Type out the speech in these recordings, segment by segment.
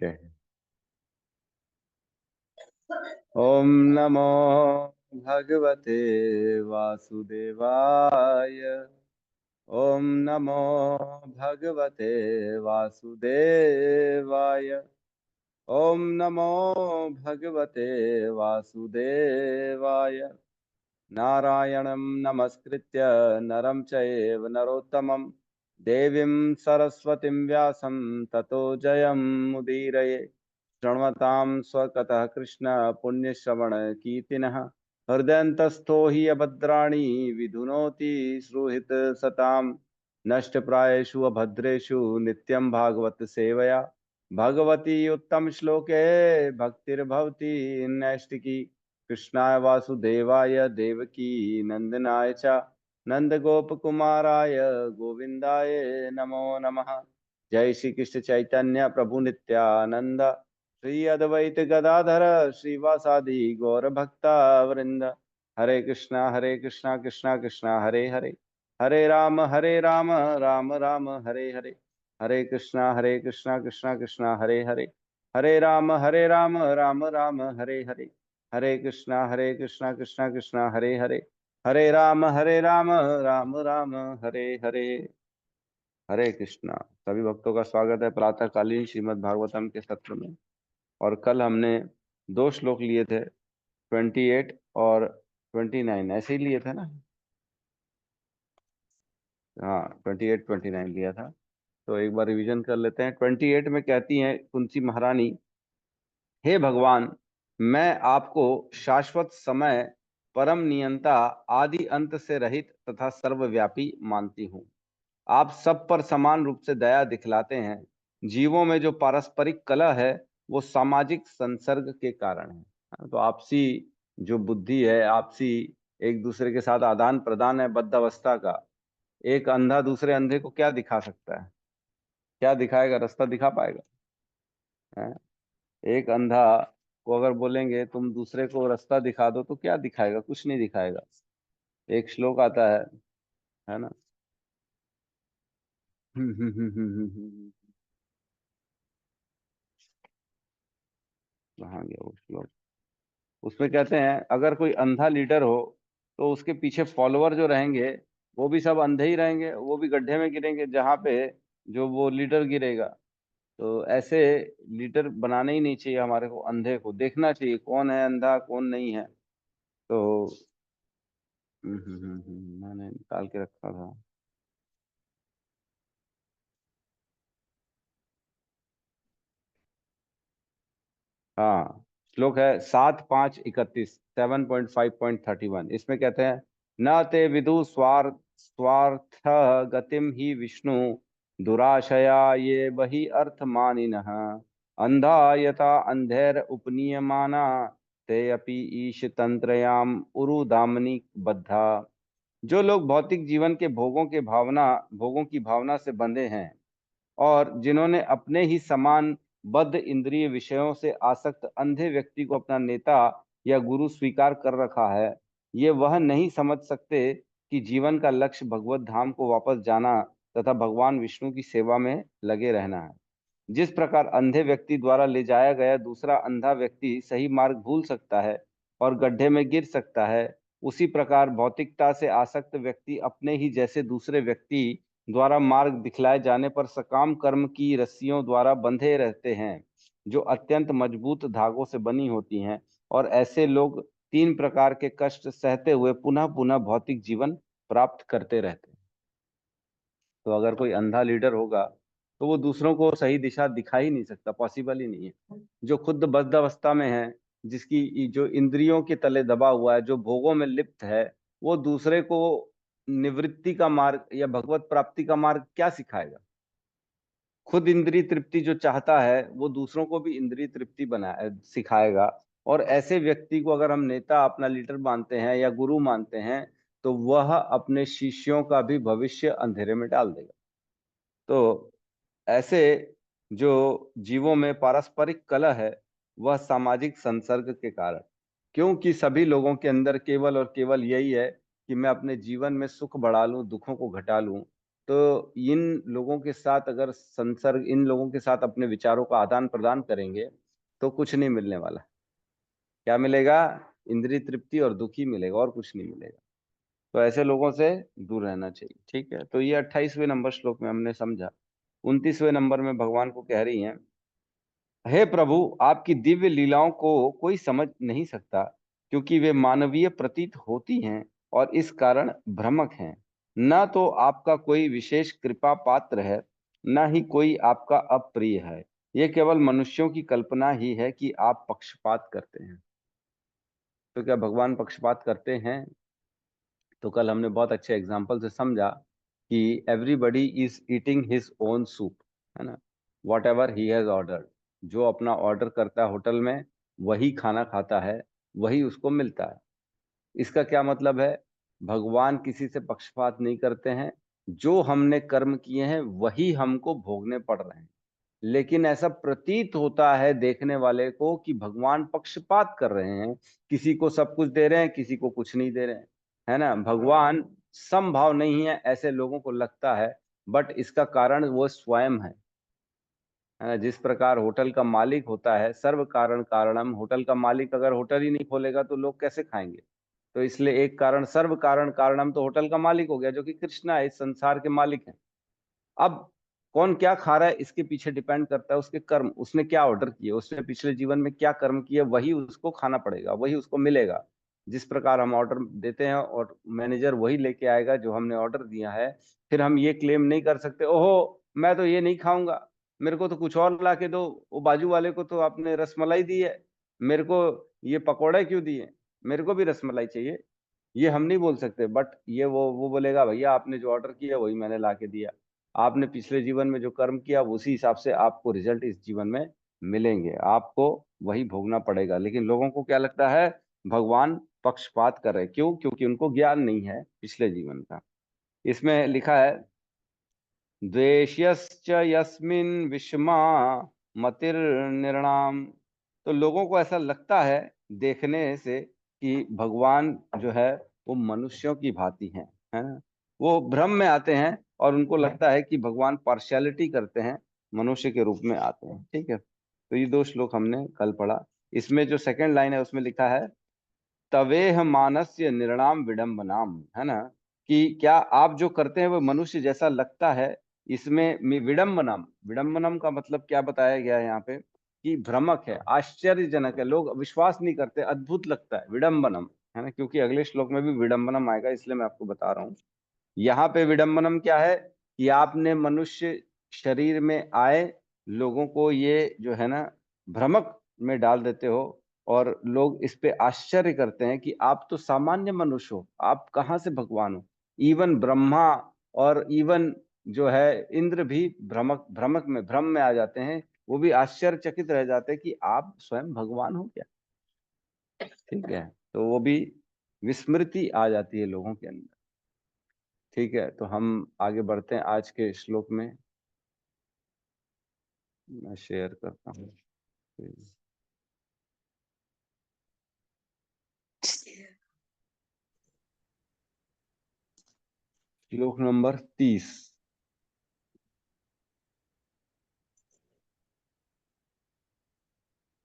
है। ओम नमो भगवते वासुदेवाय। ओम नमो भगवते वासुदेवाय। ओम नमो भगवते वासुदेवाय। नारायणं नमस्कृत्य नरं चैव नरोत्तमं देवीं सरस्वतीं व्यासं ततो जयमुदीरये। शृण्वतां स्वकतः कृष्ण पुण्यश्रवणकीर्तिनः हृदयन्तस्थो हि अभद्राणि विधुनोति श्रुहित सतां नष्टप्रायेषु अभद्रेषु नित्यं भागवत सेवया भगवती उत्तम श्लोके भक्तिर्भवति नैष्टिकी। कृष्णाय वासुदेवाय देवकी नंदनाय च नंदगोपकुमाराय गोविंदाय नमो नमः। जय श्री कृष्ण चैतन्य प्रभु नित्यानंद श्री अद्वैत गदाधर श्रीवासादि गौर भक्ता वृंद। हरे कृष्णा कृष्णा कृष्णा हरे हरे, हरे राम राम राम हरे हरे। हरे कृष्णा कृष्णा कृष्णा हरे हरे, हरे राम राम हरे हरे। हरे कृष्णा कृष्णा कृष्णा हरे हरे, हरे राम राम हरे हरे। हरे कृष्णा। सभी भक्तों का स्वागत है प्रातःकालीन श्रीमद् भागवतम के सत्र में। और कल हमने दो श्लोक लिए थे, 28 और 29, ऐसे ही लिए थे ना? हाँ, 28 29 लिया था। तो एक बार रिवीजन कर लेते हैं। 28 में कहती हैं कुंती महारानी, हे भगवान, मैं आपको शाश्वत समय, परम नियंता, आदि अंत से रहित तथा सर्वव्यापी मानती हूँ। आप सब पर समान रूप से दया दिखलाते हैं। जीवों में जो पारस्परिक कलह है वो सामाजिक संसर्ग के कारण है। तो आपसी जो बुद्धि है, आपसी एक दूसरे के साथ आदान प्रदान है बद्धावस्था का। एक अंधा दूसरे अंधे को क्या दिखा सकता है? क्या दिखाएगा? रास्ता दिखा पाएगा? है? एक अंधा को अगर बोलेंगे तुम दूसरे को रास्ता दिखा दो तो क्या दिखाएगा? कुछ नहीं दिखाएगा। एक श्लोक आता है ना? कहाँ गया वो श्लोक? उसमें कहते हैं अगर कोई अंधा लीडर हो तो उसके पीछे फॉलोअर जो रहेंगे वो भी सब अंधे ही रहेंगे, वो भी गड्ढे में गिरेंगे जहाँ पे जो वो लीडर गिरेगा। तो ऐसे लीडर बनाने ही नहीं चाहिए। हमारे को अंधे को देखना चाहिए कौन है अंधा कौन नहीं है। तो मैंने निकाल के रखा था। हाँ, श्लोक है 7-5-31, 7.5.31। इसमें कहते हैं, न ते विदु स्वार्थ गतिम ही विष्णु दुराशया ये वही अर्थ मानिनः अंधा यथा अंधेर उपनीयमाना ते अपि ईश तंत्रयाम उरुदामनि बद्धा। जो लोग भौतिक जीवन के भोगों की भावना से बंधे हैं और जिन्होंने अपने ही समान बद्ध इंद्रिय विषयों से आसक्त अंधे व्यक्ति को अपना नेता या गुरु स्वीकार कर रखा है, ये वह नहीं समझ सकते कि जीवन का लक्ष्य भगवत धाम को वापस जाना तथा भगवान विष्णु की सेवा में लगे रहना है। जिस प्रकार अंधे व्यक्ति द्वारा ले जाया गया दूसरा अंधा व्यक्ति सही मार्ग भूल सकता है और गड्ढे में गिर सकता है, उसी प्रकार भौतिकता से आसक्त व्यक्ति अपने ही जैसे दूसरे व्यक्ति द्वारा मार्ग दिखलाए जाने पर सकाम कर्म की रस्सियों द्वारा बंधे रहते हैं, जो अत्यंत मजबूत धागों से बनी होती हैं। और ऐसे लोग तीन प्रकार के कष्ट सहते हुए पुनः पुनः भौतिक जीवन प्राप्त करते रहते हैं। तो अगर कोई अंधा लीडर होगा तो वो दूसरों को सही दिशा दिखा ही नहीं सकता, पॉसिबल ही नहीं है। जो खुद बद्धावस्था में है, जिसकी जो इंद्रियों के तले दबा हुआ है, जो भोगों में लिप्त है, वो दूसरे को निवृत्ति का मार्ग या भगवत प्राप्ति का मार्ग क्या सिखाएगा? खुद इंद्रिय तृप्ति जो चाहता है वो दूसरों को भी इंद्रिय तृप्ति बना सिखाएगा। और ऐसे व्यक्ति को अगर हम नेता अपना लीडर मानते हैं या गुरु मानते हैं तो वह अपने शिष्यों का भी भविष्य अंधेरे में डाल देगा। तो ऐसे जो जीवों में पारस्परिक कलह है वह सामाजिक संसर्ग के कारण, क्योंकि सभी लोगों के अंदर केवल और केवल यही है कि मैं अपने जीवन में सुख बढ़ा लूं दुखों को घटा लूं। तो इन लोगों के साथ अगर संसर्ग, इन लोगों के साथ अपने विचारों का आदान प्रदान करेंगे तो कुछ नहीं मिलने वाला। क्या मिलेगा? इंद्रिय तृप्ति और दुखी मिलेगा, और कुछ नहीं मिलेगा। तो ऐसे लोगों से दूर रहना चाहिए। ठीक है, तो ये 28वें नंबर श्लोक में हमने समझा। 29वें नंबर में भगवान को कह रही हैं, हे प्रभु, आपकी दिव्य लीलाओं को कोई समझ नहीं सकता, क्योंकि वे मानवीय प्रतीत होती हैं और इस कारण भ्रमक हैं। न तो आपका कोई विशेष कृपा पात्र है, न ही कोई आपका अप्रिय है। ये केवल मनुष्यों की कल्पना ही है कि आप पक्षपात करते हैं। तो क्या भगवान पक्षपात करते हैं? तो कल हमने बहुत अच्छे एग्जाम्पल से समझा कि everybody is eating his own soup, है ना, what ever he has order. जो अपना ऑर्डर करता है होटल में, वही खाना खाता है, वही उसको मिलता है। इसका क्या मतलब है? भगवान किसी से पक्षपात नहीं करते हैं। जो हमने कर्म किए हैं वही हमको भोगने पड़ रहे हैं। लेकिन ऐसा प्रतीत होता है देखने वाले को कि भगवान पक्षपात कर रहे हैं, किसी को सब कुछ दे रहे हैं, किसी को कुछ नहीं दे रहे हैं, है ना। भगवान समभाव नहीं है, ऐसे लोगों को लगता है, बट इसका कारण वो स्वयं है ना। जिस प्रकार होटल का मालिक होता है, सर्व कारण कारणम, होटल का मालिक अगर होटल ही नहीं खोलेगा तो लोग कैसे खाएंगे? तो इसलिए एक कारण, सर्व कारण कारणम, तो होटल का मालिक हो गया, जो कि कृष्णा है, इस संसार के मालिक हैं। अब कौन क्या खा रहा है इसके पीछे डिपेंड करता है उसके कर्म, उसने क्या ऑर्डर किए, उसने पिछले जीवन में क्या कर्म किए, वही उसको खाना पड़ेगा, वही उसको मिलेगा। जिस प्रकार हम ऑर्डर देते हैं और मैनेजर वही लेके आएगा जो हमने ऑर्डर दिया है। फिर हम ये क्लेम नहीं कर सकते, ओहो मैं तो ये नहीं खाऊंगा, मेरे को तो कुछ और ला के दो, वो बाजू वाले को तो आपने रसमलाई दी है, मेरे को ये पकौड़े क्यों दिए, मेरे को भी रसमलाई चाहिए। ये हम नहीं बोल सकते, बट ये वो बोलेगा, भैया आपने जो ऑर्डर किया वही मैंने ला के दिया। आपने पिछले जीवन में जो कर्म किया उसी हिसाब से आपको रिजल्ट इस जीवन में मिलेंगे, आपको वही भोगना पड़ेगा। लेकिन लोगों को क्या लगता है? भगवान पक्षपात कर रहे। क्यों? क्योंकि उनको ज्ञान नहीं है पिछले जीवन का। इसमें लिखा है, द्वेष्यश्च यस्मिन् विषमा मतिर्निर्णाम। तो लोगों को ऐसा लगता है देखने से कि भगवान जो है वो मनुष्यों की भांति हैं, है ना। वो भ्रम में आते हैं और उनको लगता है कि भगवान पार्शियलिटी करते हैं, मनुष्य के रूप में आते हैं। ठीक है, तो ये दो श्लोक हमने कल पढ़ा। इसमें जो सेकंड लाइन है उसमें लिखा है, तवेह मानस्य निर्णाम विडम्बनाम, है ना, कि क्या आप जो करते हैं वो मनुष्य जैसा लगता है। इसमें विडम्बनम, विडम्बनम का मतलब क्या बताया गया है यहाँ पे, कि भ्रमक है, आश्चर्यजनक है, लोग विश्वास नहीं करते, अद्भुत लगता है, विडम्बनम, है ना। क्योंकि अगले श्लोक में भी विडम्बनम आएगा, इसलिए मैं आपको बता रहा हूँ। यहाँ पे विडम्बनम क्या है, कि आपने मनुष्य शरीर में आए लोगों को ये जो है ना भ्रमक में डाल देते हो, और लोग इस पे आश्चर्य करते हैं कि आप तो सामान्य मनुष्य हो, आप कहाँ से भगवान हो। इवन ब्रह्मा और इवन जो है इंद्र भी भ्रमक भ्रमक में भ्रम में आ जाते हैं, वो भी आश्चर्यचकित रह जाते हैं कि आप स्वयं भगवान हो क्या। ठीक है, तो वो भी विस्मृति आ जाती है लोगों के अंदर। ठीक है, तो हम आगे बढ़ते हैं आज के श्लोक में। मैं शेयर करता हूँ। श्लोक नंबर 30।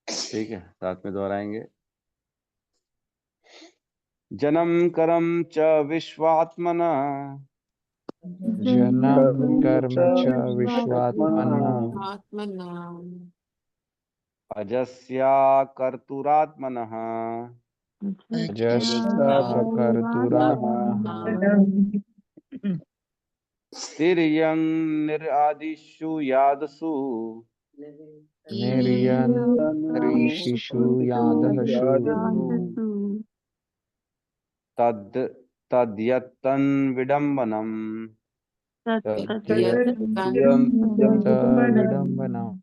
ठीक है, साथ में दोहराएंगे। जन्म कर्म च विश्वात्मना, जन्म कर्म च विश्वात्मना विश्वात्मना अजस्या कर्तुरात्मनः, अजस्ता कर्तुरात्मनः तिर्यं निरादिषु यादसु, निर्यन्त्रिषु यादहसु तद् तद्यत्तन् विडम्बनम्। तद्यत्तविडम्बनम्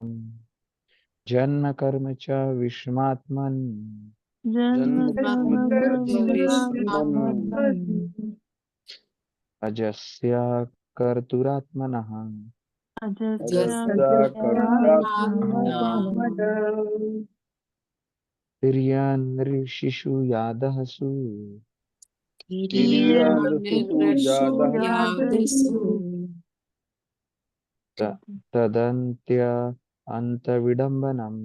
जन्म कर्म च विस्मात्मन् अजस्य कर्तुरात्मनः तिर्यन्नृषिषु यादहसु तिर्यन्नृषु यादहसु तदन्त्य अन्तविडम्बनम्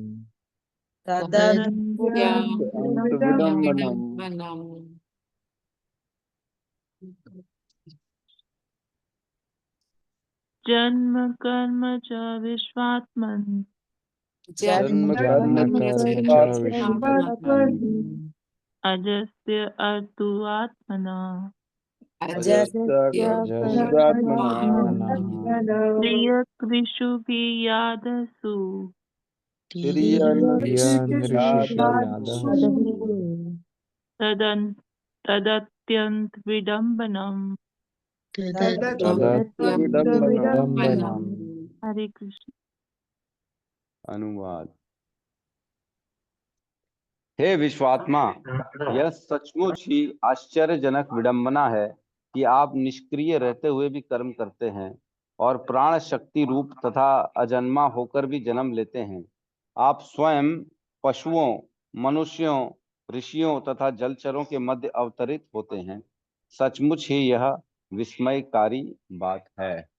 तदन्त्यविडम्बनम् जन्म कर्म च विश्वात्मन् जन्म कर्म कर्म च विश्वात्मन् अजस्य अर्तु आत्मना अजस्यात्मना प्रियकृषुभियादसु प्रियनृषिषु तदत्यंत विडम्बनम्। तदत्यन्तविडम्बनम्। हरे कृष्ण। अनुवाद। हे विश्वात्मा, यह सचमुच ही आश्चर्यजनक विडंबना है कि आप निष्क्रिय रहते हुए भी कर्म करते हैं और प्राण शक्ति रूप तथा अजन्मा होकर भी जन्म लेते हैं। आप स्वयं पशुओं, मनुष्यों, ऋषियों तथा जलचरों के मध्य अवतरित होते हैं। सचमुच ही यह विस्मयकारी बात है।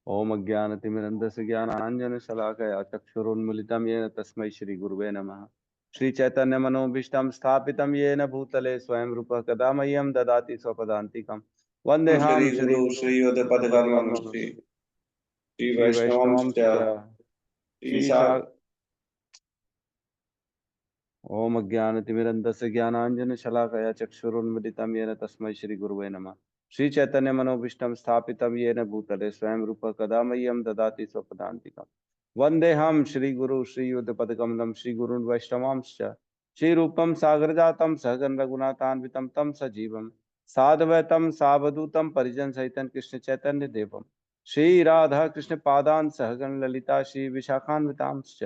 ओम अज्ञानतिमिरन्धस्य ज्ञानाञ्जनशलाकया चक्षुरुन्मीलितं येन तस्मै श्रीगुरुवे नमः। श्रीचैतन्य मनोभीष्टं स्थापितं येन भूतले स्वयं रूपः कदा मह्यं ददाति स्वपदान्तिकं। वन्देऽहं श्री श्रीयुतपदकमलं श्री वैष्णवंश्च ओम अज्ञानतिमिरन्धस्य ज्ञानाञ्जनशलाकया चक्षुरुन्मीलितं येन तस्मै श्रीगुरुवे नमः। श्रीचैतन्य मनोभीष्टं स्थापितं येन भूतले स्वयं रूपः कदा मह्यं ददाति स्वपदान्तिकम्। वन्देऽहं श्रीगुरु श्रीयुतपदकमलं श्रीगुरून् वैष्णवांश्च श्रीरूपं सागरजातं सहगण रघुनाथान्वितं तं सजीवं साद्वैतं सावधूतं परिजनसहितं कृष्ण चैतन्य देवं श्री राधा कृष्ण पादान् सहगण ललिता श्री विशाखान्वितांश्च।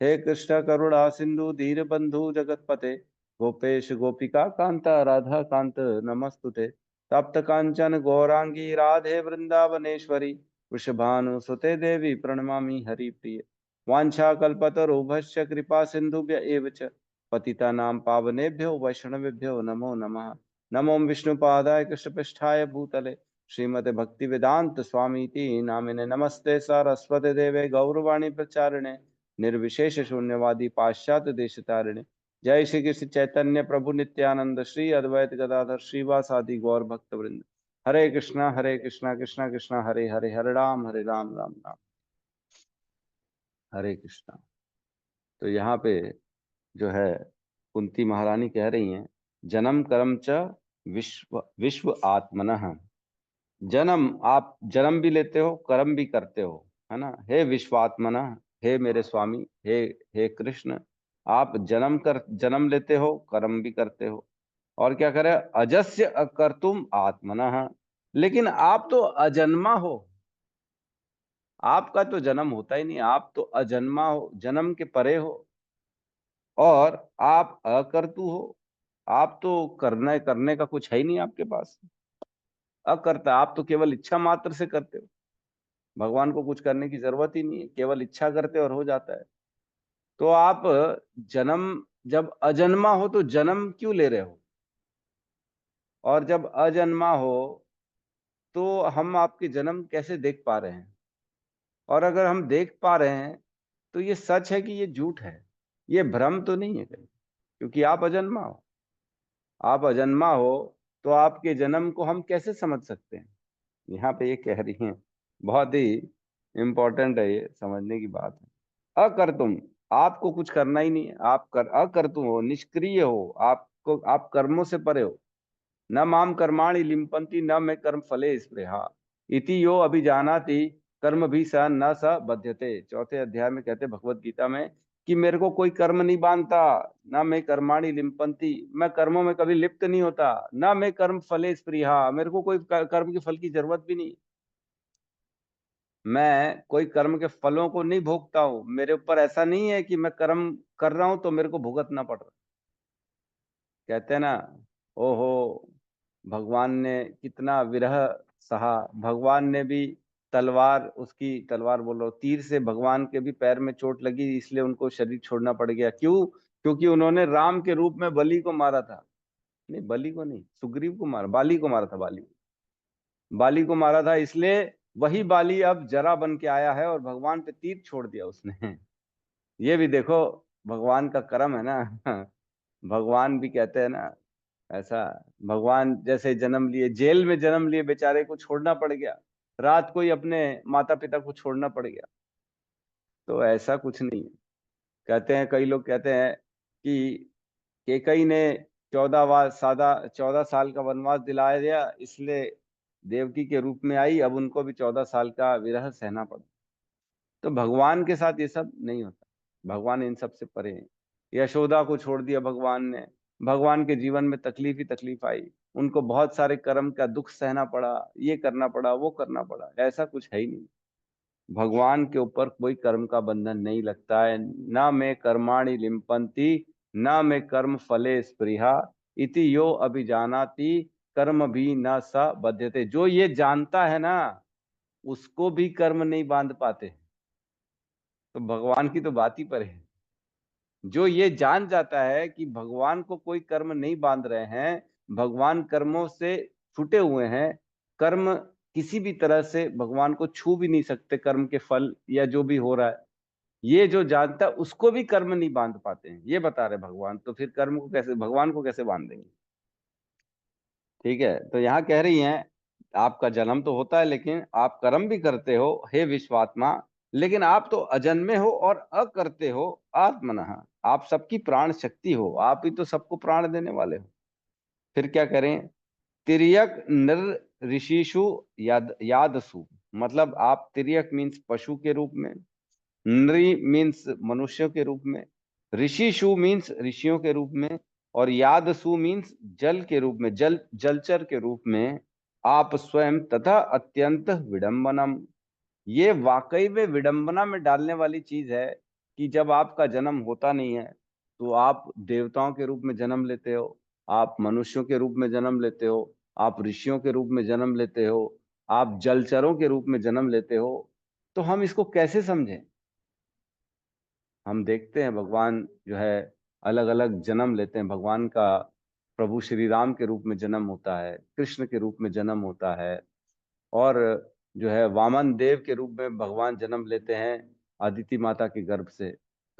हे कृष्ण करुणा सिंधु दीनबंधु जगतपते गोपेश गोपिका कांता राधा कांत नमस्तुते। तप्त कांचन गौरांगी राधे वृंदावनेश्वरी वृषभानुसुते देवी प्रणमामि हरिप्रिय। वाञ्छाकल्पतरुभ्यश्च कृपा सिन्धुभ्य एव च पतितानां पावनेभ्यो वैष्णवेभ्यो नमो नमः। नमो विष्णुपादाय कृष्णपृष्ठाय भूतले श्रीमते भक्तिवेदांत स्वामीति नामिने नमस्ते सारस्वते देवे गौरवाणी प्रचारिणे निर्विशेष शून्यवादी पाश्चात्य देशतारिणे। जय श्री कृष्ण चैतन्य प्रभु नित्यानंद श्री अद्वैत गदाधर श्रीवासादि गौर भक्त वृंद। हरे कृष्णा कृष्णा कृष्णा हरे हरे, हरे राम राम राम हरे कृष्णा। तो यहाँ पे जो है कुंती महारानी कह रही हैं, जन्म कर्म च विश्व विश्व आत्मनः। जन्म, आप जन्म भी लेते हो, कर्म भी करते हो, है ना। हे विश्वात्मना, हे मेरे स्वामी, हे कृष्ण, आप जन्म लेते हो, कर्म भी करते हो। और क्या करे, अजस्य अकर्तुम आत्मनः, लेकिन आप तो अजन्मा हो। आपका तो जन्म होता ही नहीं, आप तो अजन्मा हो, जन्म के परे हो। और आप अकर्तु हो, आप तो करने का कुछ है ही नहीं आपके पास। अकर्ता, आप तो केवल इच्छा मात्र से करते हो। भगवान को कुछ करने की जरूरत ही नहीं है, केवल इच्छा करते और हो जाता है। तो आप जन्म, जब अजन्मा हो तो जन्म क्यों ले रहे हो? और जब अजन्मा हो तो हम आपके जन्म कैसे देख पा रहे हैं? और अगर हम देख पा रहे हैं तो ये सच है कि ये झूठ है? ये भ्रम तो नहीं है कहीं? क्योंकि आप अजन्मा हो। आप अजन्मा हो तो आपके जन्म को हम कैसे समझ सकते हैं? यहाँ पे ये कह रही हैं, बहुत ही इंपॉर्टेंट है, ये समझने की बात है। अकर्तुम, आपको कुछ करना ही नहीं है, अकर्तुम हो, निष्क्रिय हो, आपको, आप कर्मों से परे हो। न माम कर्माणि लिम्पन्ति न मे कर्म फले स्पृहा इति यो अभिजानाति कर्म भी स न स बध्यते। चौथे अध्याय में कहते भगवत गीता में कि मेरे को कोई कर्म नहीं बांधता। न मैं कर्माणि लिम्पन्ति, मैं कर्मों में कभी लिप्त नहीं होता। न मैं कर्म फले स्पृहा, मेरे को कोई कर्म के फल की जरूरत भी नहीं। मैं कोई कर्म के फलों को नहीं भोगता हूं। मेरे ऊपर ऐसा नहीं है कि मैं कर्म कर रहा हूं तो मेरे को भुगतना पड़ रहा। कहते हैं ना, ओहो, भगवान ने कितना विरह सहा। भगवान ने भी तलवार, उसकी तलवार बोल रहा हूं, तीर से भगवान के भी पैर में चोट लगी, इसलिए उनको शरीर छोड़ना पड़ गया। क्यों? क्योंकि उन्होंने राम के रूप में बलि को मारा था। नहीं, बलि को नहीं, सुग्रीव को मारा, बाली को मारा था। बाली को मारा था, इसलिए वही बाली अब जरा बन के आया है और भगवान पे तीर छोड़ दिया उसने। ये भी देखो, भगवान का कर्म है ना। भगवान भी कहते हैं ना ऐसा। भगवान जैसे जन्म लिए, जेल में जन्म लिए, बेचारे को छोड़ना पड़ गया, रात को ही अपने माता पिता को छोड़ना पड़ गया। तो ऐसा कुछ नहीं है। कहते हैं, कई लोग कहते हैं कि केकई ने 14 साल का वनवास दिलाया दिया, इसलिए देवकी के रूप में आई, अब उनको भी 14 साल का विरह सहना पड़ा। तो भगवान के साथ ये सब नहीं होता, भगवान इन सब से परे हैं। यशोदा को छोड़ दिया भगवान ने, भगवान के जीवन में तकलीफ ही तकलीफ आई, उनको बहुत सारे कर्म का दुख सहना पड़ा, ये करना पड़ा, वो करना पड़ा। ऐसा कुछ है ही नहीं। भगवान के ऊपर कोई कर्म का बंधन नहीं लगता है। ना में कर्माणि लिम्पन्ति, ना में कर्म फले स्पृहा, इति यो अभिजानाति कर्म भी न स बध्यते। जो ये जानता है ना, उसको भी कर्म नहीं बांध पाते। तो भगवान की तो बात ही पर है। जो ये जान जाता है कि भगवान को कोई कर्म नहीं बांध रहे हैं, भगवान कर्मों से छूटे हुए हैं, कर्म किसी भी तरह से भगवान को छू भी नहीं सकते, कर्म के फल या जो भी हो रहा है, ये जो जानता है उसको भी कर्म नहीं बांध पाते हैं, ये बता रहे भगवान। तो फिर कर्म को कैसे, भगवान को कैसे बांध देंगे? ठीक है, तो यहाँ कह रही हैं आपका जन्म तो होता है, लेकिन आप कर्म भी करते हो हे विश्वात्मा, लेकिन आप तो अजन्मे हो और अकर्ते हो आत्मनः। आप सबकी प्राण शक्ति हो, आप ही तो सबको प्राण देने वाले हो। फिर क्या करें? तिर्यक नर ऋषिषु यादसु, मतलब आप तिर्यक मीन्स पशु के रूप में, नृ मीन्स मनुष्यों के रूप में, ऋषिषु मीन्स ऋषियों के रूप में, और यादसु मीन्स जल के रूप में, जलचर के रूप में आप स्वयं तथा अत्यंत विडंबनम। ये वाकई में विडंबना में डालने वाली चीज है कि जब आपका जन्म होता नहीं है तो आप देवताओं के रूप में जन्म लेते हो, आप मनुष्यों के रूप में जन्म लेते हो, आप ऋषियों के रूप में जन्म लेते हो, आप जलचरों के रूप में जन्म लेते हो। तो हम इसको कैसे समझें? हम देखते हैं भगवान जो है अलग अलग जन्म लेते हैं। भगवान का प्रभु श्री राम के रूप में जन्म होता है, कृष्ण के रूप में जन्म होता है, और जो है वामन देव के रूप में भगवान जन्म लेते हैं अदिति माता के गर्भ से।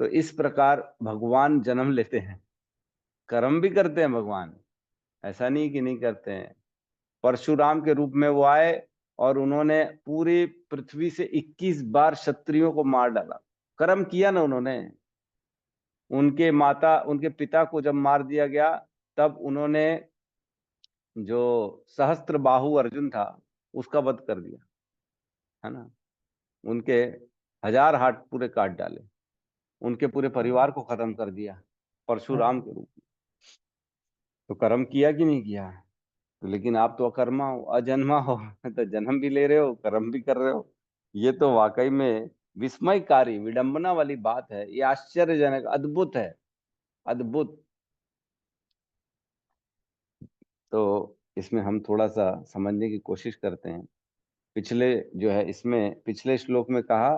तो इस प्रकार भगवान जन्म लेते हैं, कर्म भी करते हैं भगवान, ऐसा नहीं कि नहीं करते हैं। परशुराम के रूप में वो आए और उन्होंने पूरी पृथ्वी से 21 बार क्षत्रियों को मार डाला। कर्म किया ना उन्होंने। उनके पिता को जब मार दिया गया, तब उन्होंने जो सहस्त्र बाहु अर्जुन था उसका वध कर दिया, है ना। उनके 1000 हाथ पूरे काट डाले, उनके पूरे परिवार को खत्म कर दिया परशुराम के रूप में। तो कर्म किया कि नहीं किया? तो लेकिन आप तो अकर्मा हो, अजन्मा हो, तो जन्म भी ले रहे हो, कर्म भी कर रहे हो। ये तो वाकई में विस्मयकारी विडंबना वाली बात है, ये आश्चर्यजनक अद्भुत है, अद्भुत। तो इसमें हम थोड़ा सा समझने की कोशिश करते हैं। पिछले जो है इसमें पिछले श्लोक में कहा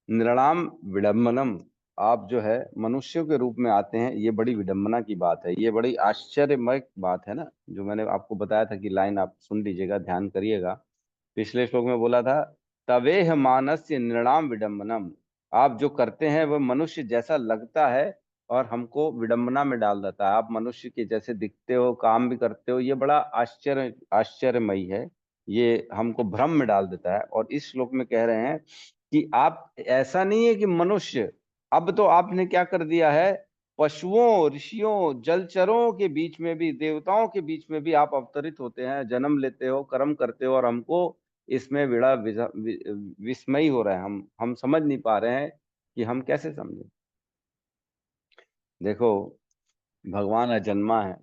नृणाम विडंबनम, आप जो है मनुष्यों के रूप में आते हैं, ये बड़ी विडंबना की बात है, ये बड़ी आश्चर्यमय बात है ना। जो मैंने आपको बताया था कि लाइन आप सुन लीजिएगा, ध्यान करिएगा। पिछले श्लोक में बोला था तवेह मानस्य नृणाम विडंबनम, आप जो करते हैं वह मनुष्य जैसा लगता है और हमको विडंबना में डाल देता है। आप मनुष्य के जैसे दिखते हो, काम भी करते हो, ये बड़ा आश्चर्यमयी है, ये हमको भ्रम में डाल देता है। और इस श्लोक में कह रहे हैं कि आप ऐसा नहीं है कि मनुष्य, अब तो आपने क्या कर दिया है, पशुओं, ऋषियों, जलचरों के बीच में भी, देवताओं के बीच में भी आप अवतरित होते हैं, जन्म लेते हो, कर्म करते हो, और हमको इसमें बड़ा विस्मय हो रहा है। हम समझ नहीं पा रहे हैं कि हम कैसे समझें। देखो, भगवान अजन्मा है,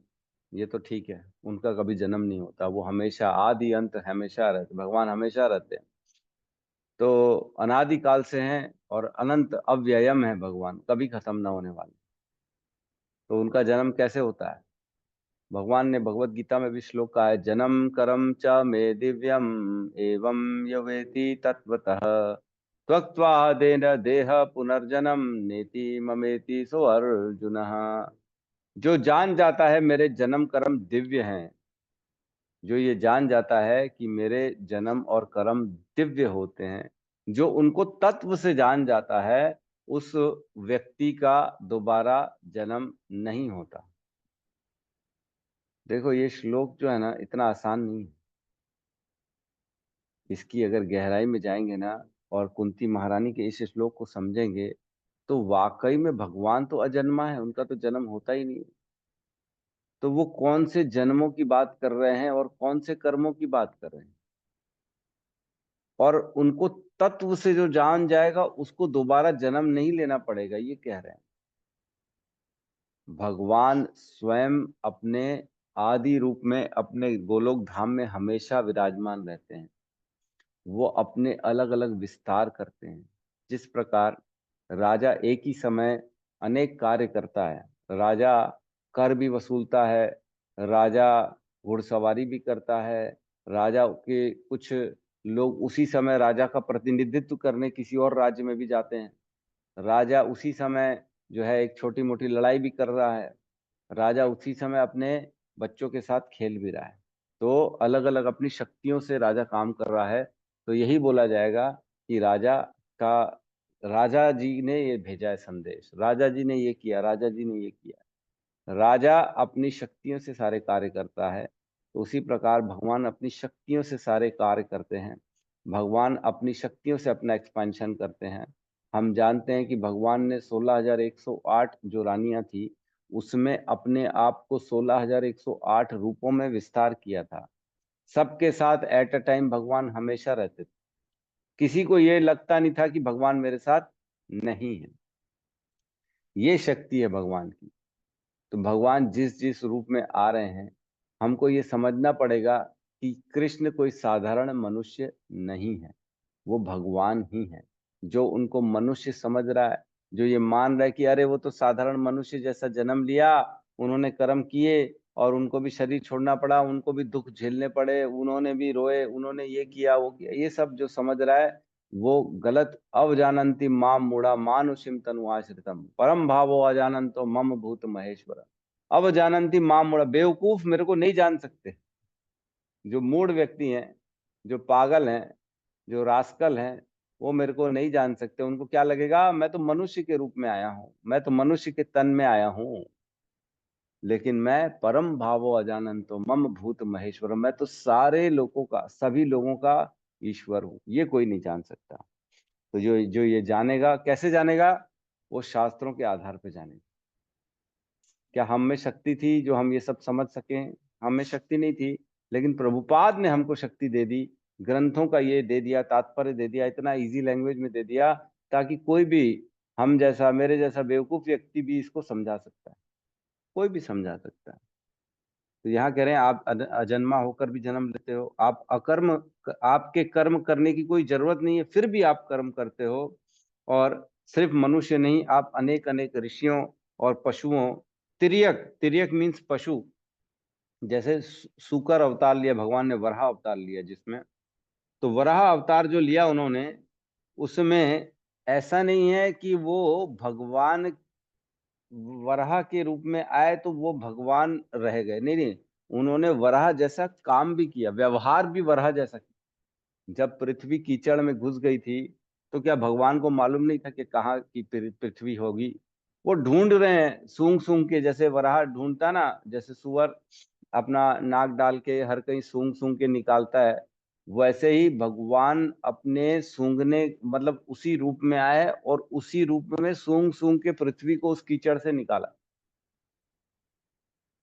ये तो ठीक है, उनका कभी जन्म नहीं होता, वो हमेशा आदि अंत हमेशा रहते, भगवान हमेशा रहते हैं। तो अनादि काल से हैं और अनंत अव्ययम है भगवान, कभी खत्म ना होने वाले। तो उनका जन्म कैसे होता है? भगवान ने भगवत गीता में भी श्लोक कहा है, जन्म करम च मे दिव्यम एवं यवेति तत्वतः त्यक्त्वा देन देह पुनर्जन्म नेति ममेति सो अर्जुन। जो जान जाता है मेरे जन्म कर्म दिव्य हैं, जो ये जान जाता है कि मेरे जन्म और कर्म दिव्य होते हैं, जो उनको तत्व से जान जाता है, उस व्यक्ति का दोबारा जन्म नहीं होता। देखो ये श्लोक जो है ना, इतना आसान नहीं है। इसकी अगर गहराई में जाएंगे ना और कुंती महारानी के इस श्लोक को समझेंगे, तो वाकई में भगवान तो अजन्मा है, उनका तो जन्म होता ही नहीं है। तो वो कौन से जन्मों की बात कर रहे हैं और कौन से कर्मों की बात कर रहे हैं? और उनको तत्व से जो जान जाएगा उसको दोबारा जन्म नहीं लेना पड़ेगा, ये कह रहे हैं। भगवान स्वयं अपने आदि रूप में अपने गोलोक धाम में हमेशा विराजमान रहते हैं। वो अपने अलग अलग विस्तार करते हैं। जिस प्रकार राजा एक ही समय अनेक कार्य करता है, राजा कर भी वसूलता है, राजा घुड़सवारी भी करता है, राजा के कुछ लोग उसी समय राजा का प्रतिनिधित्व करने किसी और राज्य में भी जाते हैं, राजा उसी समय जो है एक छोटी मोटी लड़ाई भी कर रहा है, राजा उसी समय अपने बच्चों के साथ खेल भी रहा है। तो अलग अलग अपनी शक्तियों से राजा काम कर रहा है। तो यही बोला जाएगा कि का राजा जी ने ये भेजा है संदेश, राजा जी ने ये किया, राजा जी ने ये किया। राजा अपनी शक्तियों से सारे कार्य करता है, तो उसी प्रकार भगवान अपनी शक्तियों से सारे कार्य करते हैं। भगवान अपनी शक्तियों से अपना एक्सपेंशन करते हैं। हम जानते हैं कि भगवान ने 16,108 जो रानियां थी, उसमें अपने आप को 16,108 रूपों में विस्तार किया था। सबके साथ एट अ टाइम भगवान हमेशा रहते थे। किसी को ये लगता नहीं था कि भगवान मेरे साथ नहीं है। ये शक्ति है भगवान की। तो भगवान जिस जिस रूप में आ रहे हैं, हमको ये समझना पड़ेगा कि कृष्ण कोई साधारण मनुष्य नहीं है, वो भगवान ही है। जो उनको मनुष्य समझ रहा है, जो ये मान रहा है कि अरे वो तो साधारण मनुष्य जैसा जन्म लिया, उन्होंने कर्म किए और उनको भी शरीर छोड़ना पड़ा, उनको भी दुख झेलने पड़े, उन्होंने भी रोए, उन्होंने ये किया वो किया, ये सब जो समझ रहा है वो गलत। अवजानन्ति माम मूढ़ा मानुषिम तनुआश्रितम परम भावो अजानंतो मम भूत महेश्वर। अवजानन्ति माम मूढ़ा, बेवकूफ मेरे को नहीं जान सकते। जो मूढ़ व्यक्ति हैं, जो पागल हैं, जो रास्कल हैं, वो मेरे को नहीं जान सकते। उनको क्या लगेगा, मैं तो मनुष्य के रूप में आया हूं, मैं तो मनुष्य के तन में आया हूं, लेकिन मैं परम भावो अजानंतो मम भूत महेश्वर, मैं तो सारे लोगों का, सभी लोगों का ईश्वर हूं। ये कोई नहीं जान सकता। तो जो जो ये जानेगा, कैसे जानेगा? वो शास्त्रों के आधार पर जानेगा। क्या हम में शक्ति थी जो हम ये सब समझ सकें? हम में शक्ति नहीं थी, लेकिन प्रभुपाद ने हमको शक्ति दे दी, ग्रंथों का ये दे दिया, तात्पर्य दे दिया, इतना इजी लैंग्वेज में दे दिया, ताकि कोई भी हम जैसा, मेरे जैसा बेवकूफ व्यक्ति भी इसको समझा सकता है, कोई भी समझा सकता है। तो यहाँ कह रहे हैं आप अजन्मा होकर भी जन्म लेते हो, आप अकर्म, आपके कर्म करने की कोई जरूरत नहीं है, फिर भी आप कर्म करते हो। और सिर्फ मनुष्य नहीं, आप अनेक अनेक ऋषियों और पशुओं, तिर्यक, तिर्यक मीन्स पशु, जैसे सूकर अवतार लिया भगवान ने, वराह अवतार लिया जिसमें, तो वराह अवतार जो लिया उन्होंने, उसमें ऐसा नहीं है कि वो भगवान वराह के रूप में आए तो वो भगवान रह गए, नहीं नहीं, उन्होंने वराह जैसा काम भी किया, व्यवहार भी वराह जैसा किया। जब पृथ्वी कीचड़ में घुस गई थी, तो क्या भगवान को मालूम नहीं था कि कहाँ की पृथ्वी होगी? वो ढूंढ रहे हैं सूंघ सूंघ के, जैसे वराह ढूंढता ना, जैसे सुअर अपना नाक डाल के हर कहीं सूंघ सूंघ के निकालता है, वैसे ही भगवान अपने सूंघने, मतलब उसी रूप में आए और उसी रूप में सूंघ सूंघ के पृथ्वी को उस कीचड़ से निकाला।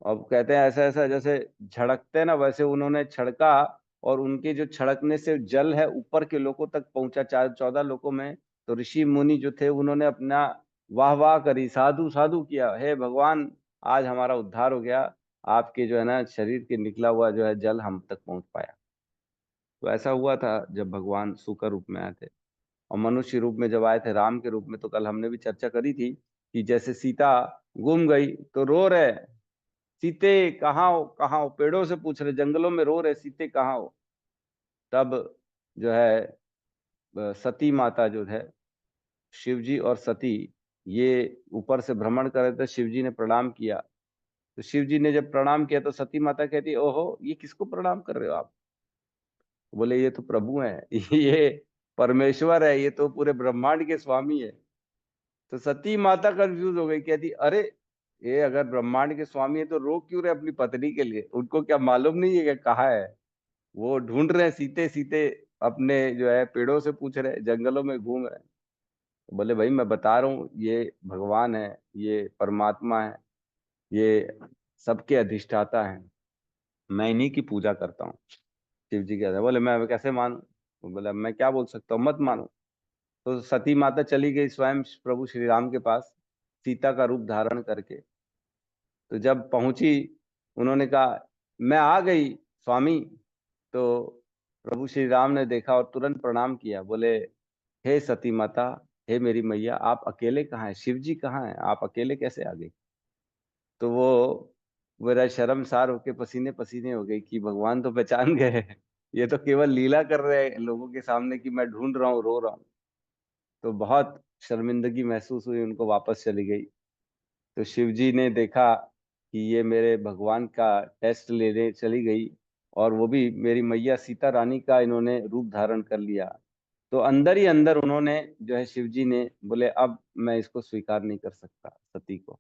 अब कहते हैं ऐसा ऐसा जैसे झड़कते हैं ना, वैसे उन्होंने छड़का, और उनके जो छड़कने से जल है ऊपर के लोगों तक पहुंचा, 14 लोगों में। तो ऋषि मुनि जो थे उन्होंने अपना वाह वाह करी, साधु साधु किया, हे भगवान आज हमारा उद्धार हो गया, आपके जो है ना शरीर के निकला हुआ जो है जल हम तक पहुंच पाया। तो ऐसा हुआ था जब भगवान सूकर रूप में आए थे। और मनुष्य रूप में जब आए थे, राम के रूप में, तो कल हमने भी चर्चा करी थी कि जैसे सीता गुम गई तो रो रहे, सीते कहाँ हो, कहाँ हो, पेड़ों से पूछ रहे, जंगलों में रो रहे, सीते कहाँ हो। तब जो है सती माता जो है, शिव जी और सती, ये ऊपर से भ्रमण कर रहे थे, शिव जी ने प्रणाम किया, तो शिव जी ने जब प्रणाम किया तो सती माता कहती, ओहो ये किसको प्रणाम कर रहे हो आप? बोले ये तो प्रभु है, ये परमेश्वर है, ये तो पूरे ब्रह्मांड के स्वामी है। तो सती माता कंफ्यूज हो गई, कहती अरे ये अगर ब्रह्मांड के स्वामी है तो रोक क्यों रहे अपनी पत्नी के लिए? उनको क्या मालूम नहीं है कि कहाँ है? वो ढूंढ रहे हैं सीते सीते, अपने जो है पेड़ों से पूछ रहे हैं, जंगलों में घूम रहे हैं। तो बोले भाई मैं बता रहा हूँ, ये भगवान है, ये परमात्मा है, ये सबके अधिष्ठाता है, मैं इन्हीं की पूजा करता हूँ। शिव जी कहते हैं, बोले मैं अब कैसे मानूं? तो बोले अब मैं क्या बोल सकता हूँ, मत मानो। तो सती माता चली गई स्वयं प्रभु श्री राम के पास, सीता का रूप धारण करके। तो जब पहुंची, उन्होंने कहा मैं आ गई स्वामी। तो प्रभु श्री राम ने देखा और तुरंत प्रणाम किया, बोले हे सती माता, हे मेरी मैया, आप अकेले कहाँ हैं? शिव जी कहाँ हैं? आप अकेले कैसे आ गई? तो वो मेरा शर्मसार होके पसीने पसीने हो गई कि भगवान तो पहचान गए, ये तो केवल लीला कर रहे हैं लोगों के सामने कि मैं ढूंढ रहा हूँ, रो रहा हूँ। तो बहुत शर्मिंदगी महसूस हुई, उनको वापस चली गई। तो शिव जी ने देखा कि ये मेरे भगवान का टेस्ट लेने चली गई, और वो भी मेरी मैया सीता रानी का इन्होंने रूप धारण कर लिया। तो अंदर ही अंदर उन्होंने जो है, शिव जी ने बोले अब मैं इसको स्वीकार नहीं कर सकता सती को।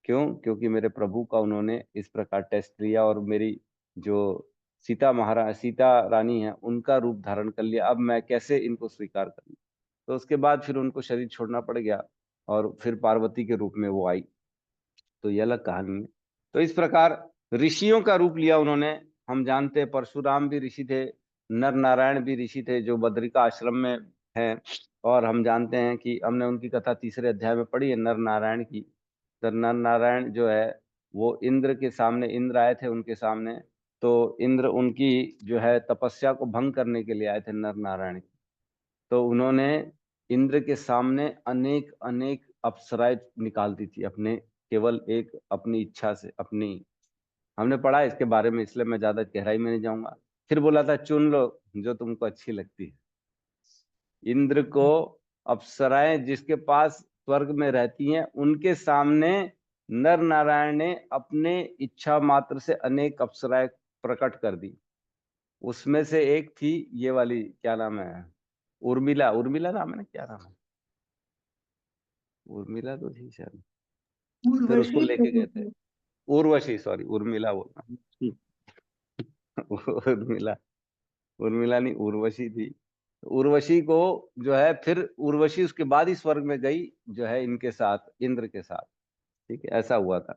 क्यों? क्योंकि मेरे प्रभु का उन्होंने इस प्रकार टेस्ट लिया और मेरी जो सीता रानी है उनका रूप धारण कर लिया, अब मैं कैसे इनको स्वीकार कर लूं? तो उसके बाद फिर उनको शरीर छोड़ना पड़ गया, और फिर पार्वती के रूप में वो आई। तो ये अलग कहानी है। तो इस प्रकार ऋषियों का रूप लिया उन्होंने। हम जानते हैं परशुराम भी ऋषि थे, नर नारायण भी ऋषि थे जो बद्रिका आश्रम में हैं। और हम जानते हैं कि हमने उनकी कथा तीसरे अध्याय में पढ़ी है, नर नारायण की। तो नर नारायण जो है वो इंद्र के सामने, इंद्र आए थे उनके सामने। तो इंद्र उनकी जो है तपस्या को भंग करने के लिए आए थे नर नारायण की। तो उन्होंने इंद्र के सामने अनेक अनेक अप्सराएं निकाल दी थी, अपने केवल एक अपनी इच्छा से, अपनी। हमने पढ़ा है इसके बारे में, इसलिए मैं ज्यादा गहराई में नहीं जाऊंगा। फिर बोला था चुन लो जो तुमको अच्छी लगती है। इंद्र को अप्सराएं जिसके पास स्वर्ग में रहती हैं उनके सामने नर नारायण ने अपने इच्छा मात्र से अनेक अप्सराएं प्रकट कर दी। उसमें से एक थी ये वाली, क्या नाम है, उर्मिला। उर्मिला नाम है ना, क्या नाम है, उर्मिला तो थी शायद। फिर उसको लेके गए थे, उर्वशी, सॉरी उर्मिला बोलना। उर्मिला, उर्मिला नहीं, उर्वशी थी। उर्वशी को जो है, फिर उर्वशी उसके बाद ही स्वर्ग में गई, जो है इनके साथ, इंद्र के साथ। ठीक है, ऐसा हुआ था।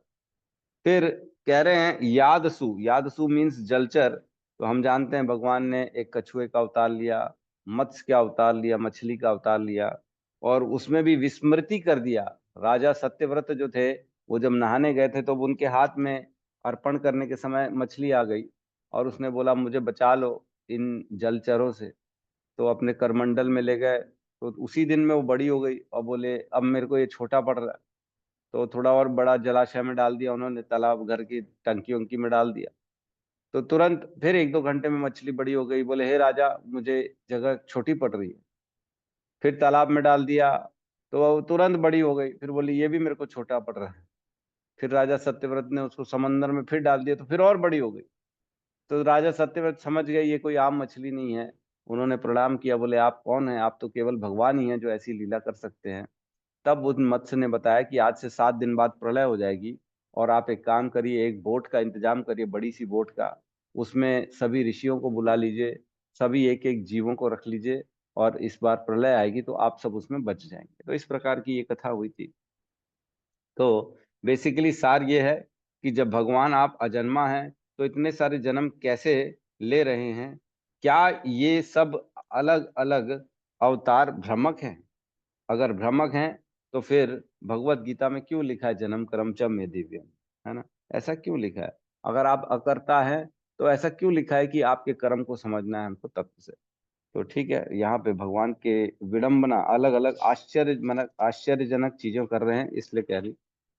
फिर कह रहे हैं यादसु, यादसु मीन्स जलचर। तो हम जानते हैं भगवान ने एक कछुए का अवतार लिया, मत्स्य का अवतार लिया, मछली का अवतार लिया, और उसमें भी विस्मृति कर दिया। राजा सत्यव्रत जो थे, वो जब नहाने गए थे तो उनके हाथ में अर्पण करने के समय मछली आ गई, और उसने बोला मुझे बचा लो इन जलचरों से। तो अपने करमंडल में ले गए, तो उसी दिन में वो बड़ी हो गई, और बोले अब मेरे को ये छोटा पड़ रहा है। तो थोड़ा और बड़ा जलाशय में डाल दिया उन्होंने, तालाब, घर की टंकी वंकी में डाल दिया। तो तुरंत फिर एक दो घंटे में मछली बड़ी हो गई। बोले हे राजा, मुझे जगह छोटी पड़ रही है। फिर तालाब में डाल दिया, तो वो तुरंत बड़ी हो गई। फिर बोली ये भी मेरे को छोटा पड़ रहा है। फिर राजा सत्यव्रत ने उसको समंदर में फिर डाल दिया, तो फिर और बड़ी हो गई। तो राजा सत्यव्रत समझ गए ये कोई आम मछली नहीं है। उन्होंने प्रणाम किया, बोले आप कौन हैं? आप तो केवल भगवान ही हैं जो ऐसी लीला कर सकते हैं। तब उस मत्स्य ने बताया कि आज से 7 दिन बाद प्रलय हो जाएगी, और आप एक काम करिए, एक बोट का इंतजाम करिए, बड़ी सी बोट का। उसमें सभी ऋषियों को बुला लीजिए, सभी एक एक जीवों को रख लीजिए, और इस बार प्रलय आएगी तो आप सब उसमें बच जाएंगे। तो इस प्रकार की ये कथा हुई थी। तो बेसिकली सार ये है कि जब भगवान आप अजन्मा हैं, तो इतने सारे जन्म कैसे ले रहे हैं? क्या ये सब अलग अलग अवतार भ्रमक हैं? अगर भ्रमक हैं तो फिर भगवत गीता में क्यों लिखा है जन्म कर्म च मे दिव्यम? है ना? ऐसा क्यों लिखा है? अगर आप अकर्ता हैं तो ऐसा क्यों लिखा है कि आपके कर्म को समझना है हमको तत्व से? तो ठीक है, यहाँ पे भगवान के विडंबना, अलग अलग आश्चर्यजनक चीजें कर रहे हैं, इसलिए कह रही।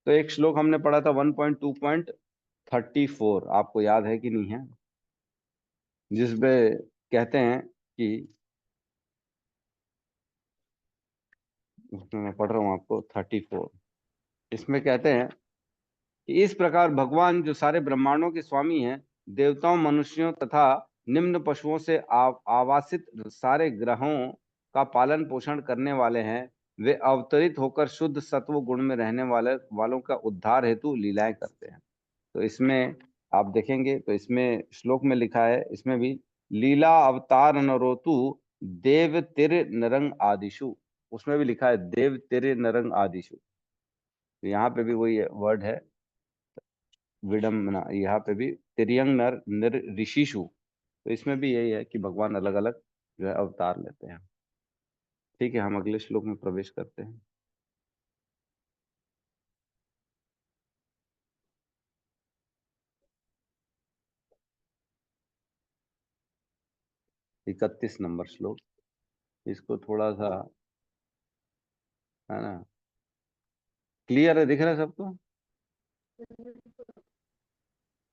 तो एक श्लोक हमने पढ़ा था 1.2.34, आपको याद है कि नहीं है? जिसमें कहते हैं कि, उसमें मैं पढ़ रहा हूँ आपको 34। इसमें कहते हैं कि इस प्रकार भगवान जो सारे ब्रह्मांडों के स्वामी हैं, देवताओं, मनुष्यों तथा निम्न पशुओं से आवासित सारे ग्रहों का पालन पोषण करने वाले हैं, वे अवतरित होकर शुद्ध सत्व गुण में रहने वालों का उद्धार हेतु लीलाएं करते हैं। तो इसमें आप देखेंगे तो इसमें श्लोक में लिखा है, इसमें भी लीला अवतार नरोतु देव तिर नरंग आदिशु, उसमें भी लिखा है देव तिर नरंग आदिशु। तो यहाँ पे भी वही वर्ड है विडम्बना, यहाँ पे भी तिर्यंग नर नर ऋषिशु। तो इसमें भी यही है कि भगवान अलग अलग जो है अवतार लेते हैं। ठीक है, हम अगले श्लोक में प्रवेश करते हैं। इकतीस नंबर श्लोक, इसको थोड़ा सा है ना क्लियर है, दिख रहा है सबको?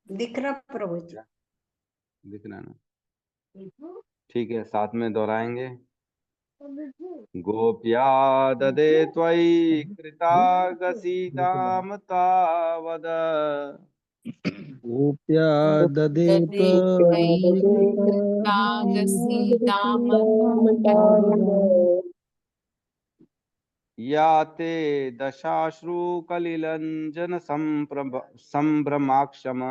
दिख रहा प्रभु जी। दिख रहा है ना? ठीक है, साथ में दोहराएंगे। गोप्या ददे त्वयि कृतागसीताम तावद गोप्या ददे या ते दशाश्रु कलिलंजन संभ्रमाक्षम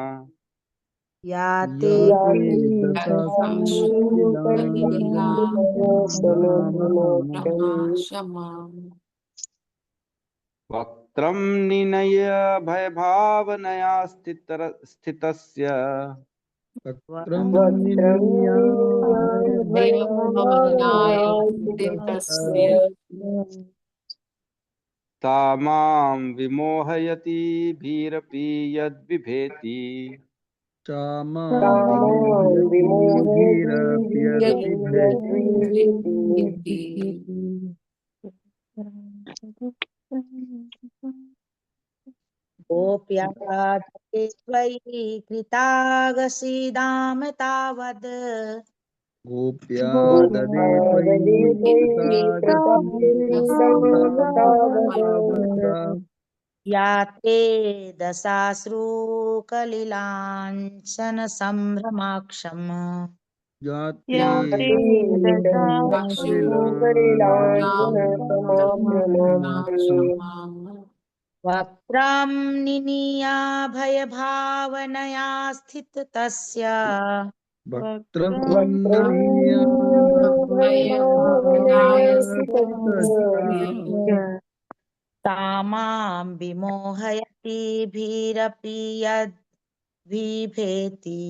याते वक्त्रं निनय भयभावनया स्थितस्य तामां विमोहयति भीरपि यद्विभेति गोप्या ददे त्वयि कृतागसीदाम तावद् गोप्या ददे याते दशाश्रु कलिलांचन संभ्रमाक्षम् याते वक्त्रं निनीया भयभावनया स्थित तस्य तामां विमोहयति भीरपि यद्विभेति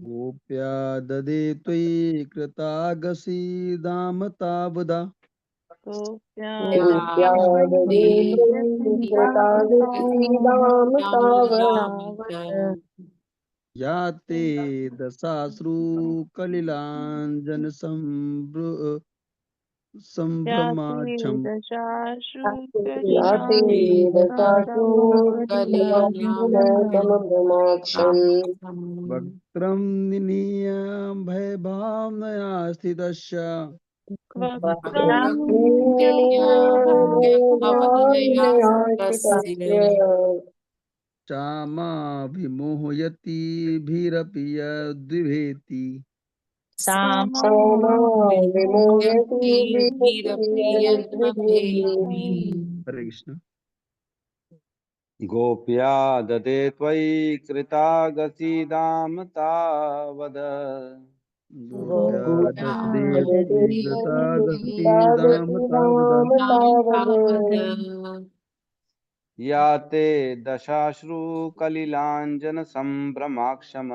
गोप्या ददे त्वयि कृतागसीदाम तावदा याते दशाश्रु कलिलांजन संभ्रमाक्षम वक्त्रं निनीय भयभावनया स्थितस्य चामाभिमोहयति भीरपि यद्विभेति हरे कृष्ण। गोप्या ददे त्वयि कृतागसीदाम तावद गोप्या ददे त्वयि कृतागसीदाम तावदा या ते दशाश्रु कलिलांजन संभ्रमाक्षम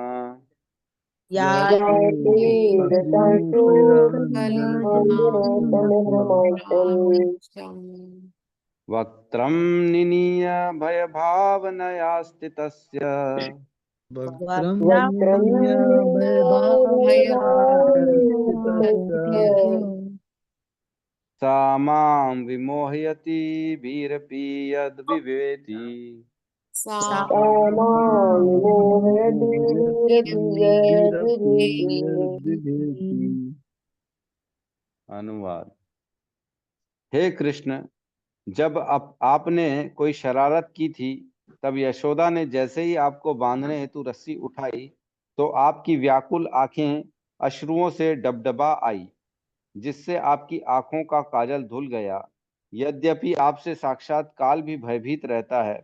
वक्त्रं निनीय भयभावनया स्थितस्य सा मां विमोहयति भीरपि यद्विभेति अनुवाद। हे कृष्ण, जब आपने कोई शरारत की थी, तब यशोदा ने जैसे ही आपको बांधने हेतु रस्सी उठाई, तो आपकी व्याकुल आंखें अश्रुओं से डबडबा आई, जिससे आपकी आंखों का काजल धुल गया। यद्यपि आपसे साक्षात काल भी भयभीत रहता है,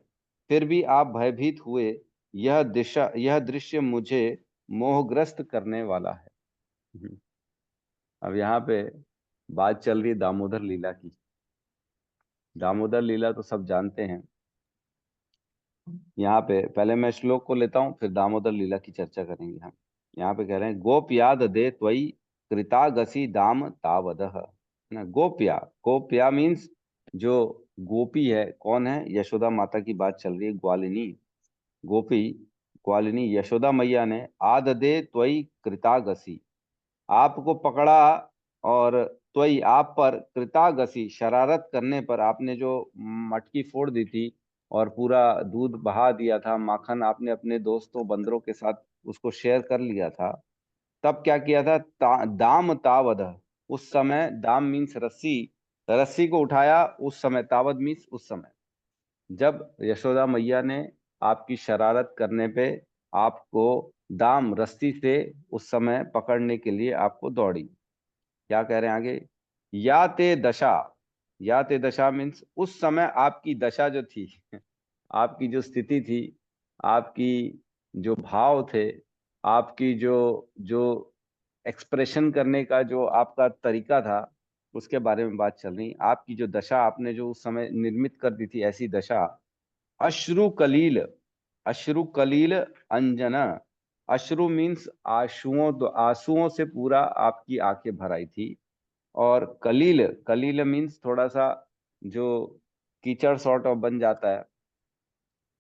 फिर भी आप भयभीत हुए। यह दृश्य मुझे मोहग्रस्त करने वाला है। अब यहाँ पे बात चल रही है दामोदर लीला की। दामोदर लीला तो सब जानते हैं। यहाँ पे पहले मैं श्लोक को लेता हूँ, फिर दामोदर लीला की चर्चा करेंगे हम। यहाँ पे कह रहे हैं, गोपयाद दे त्वयि कृतागसी दाम तावदह। ना, गोप्या, गोप्या मीन्स जो गोपी है, कौन है? यशोदा माता की बात चल रही है, ग्वालिनी गोपी, ग्वालिनी यशोदा मैया ने आद दे त्वयि कृतागसी, आपको पकड़ा, और त्वयि आप पर, कृतागसी शरारत करने पर, आपने जो मटकी फोड़ दी थी और पूरा दूध बहा दिया था, माखन आपने अपने दोस्तों बंदरों के साथ उसको शेयर कर लिया था, तब क्या किया था? दाम तावद, उस समय, दाम मीन्स रस्सी, रस्सी को उठाया उस समय, तावद मीन्स उस समय, जब यशोदा मैया ने आपकी शरारत करने पे आपको दाम, रस्सी से उस समय पकड़ने के लिए आपको दौड़ी। क्या कह रहे हैं आगे? या ते दशा, या ते दशा मीन्स उस समय आपकी दशा जो थी, आपकी जो स्थिति थी, आपकी जो भाव थे, आपकी जो जो एक्सप्रेशन करने का जो आपका तरीका था, उसके बारे में बात चल रही। आपकी जो दशा आपने जो उस समय निर्मित कर दी थी, ऐसी दशा। अश्रु कलील, अश्रु कलील अंजना, अश्रु मीन्स आंसुओं, आंसुओं से पूरा आपकी आंखें भर आई थी। और कलील, कलील मीन्स थोड़ा सा जो कीचड़ सॉर्ट ऑफ बन जाता है,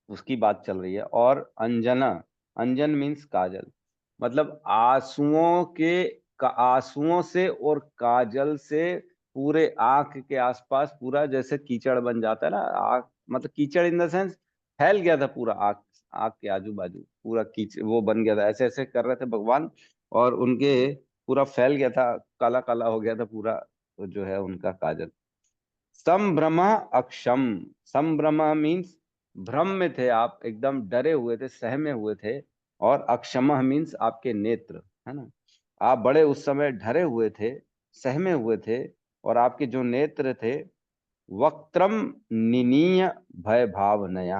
उसकी बात चल रही है। और अंजना, अंजन मीन्स काजल, मतलब आंसुओं के, आंसुओं से और काजल से पूरे आंख के आसपास पूरा जैसे कीचड़ बन जाता है ना, आंख मतलब कीचड़ इन द सेंस फैल गया था पूरा, आंख, आंख के आजू बाजू पूरा कीच वो बन गया था, ऐसे ऐसे कर रहे थे भगवान, और उनके पूरा फैल गया था, काला काला हो गया था पूरा, तो जो है उनका काजल। संभ्रम अक्षम, संभ्रम मीन्स भ्रम में थे आप, एकदम डरे हुए थे, सहमे हुए थे। और अक्षम मीन्स आपके नेत्र, है ना, आप बड़े उस समय डरे हुए थे, सहमे हुए थे, और आपके जो नेत्र थे, वक्त्रम निनीय भय भाव नया,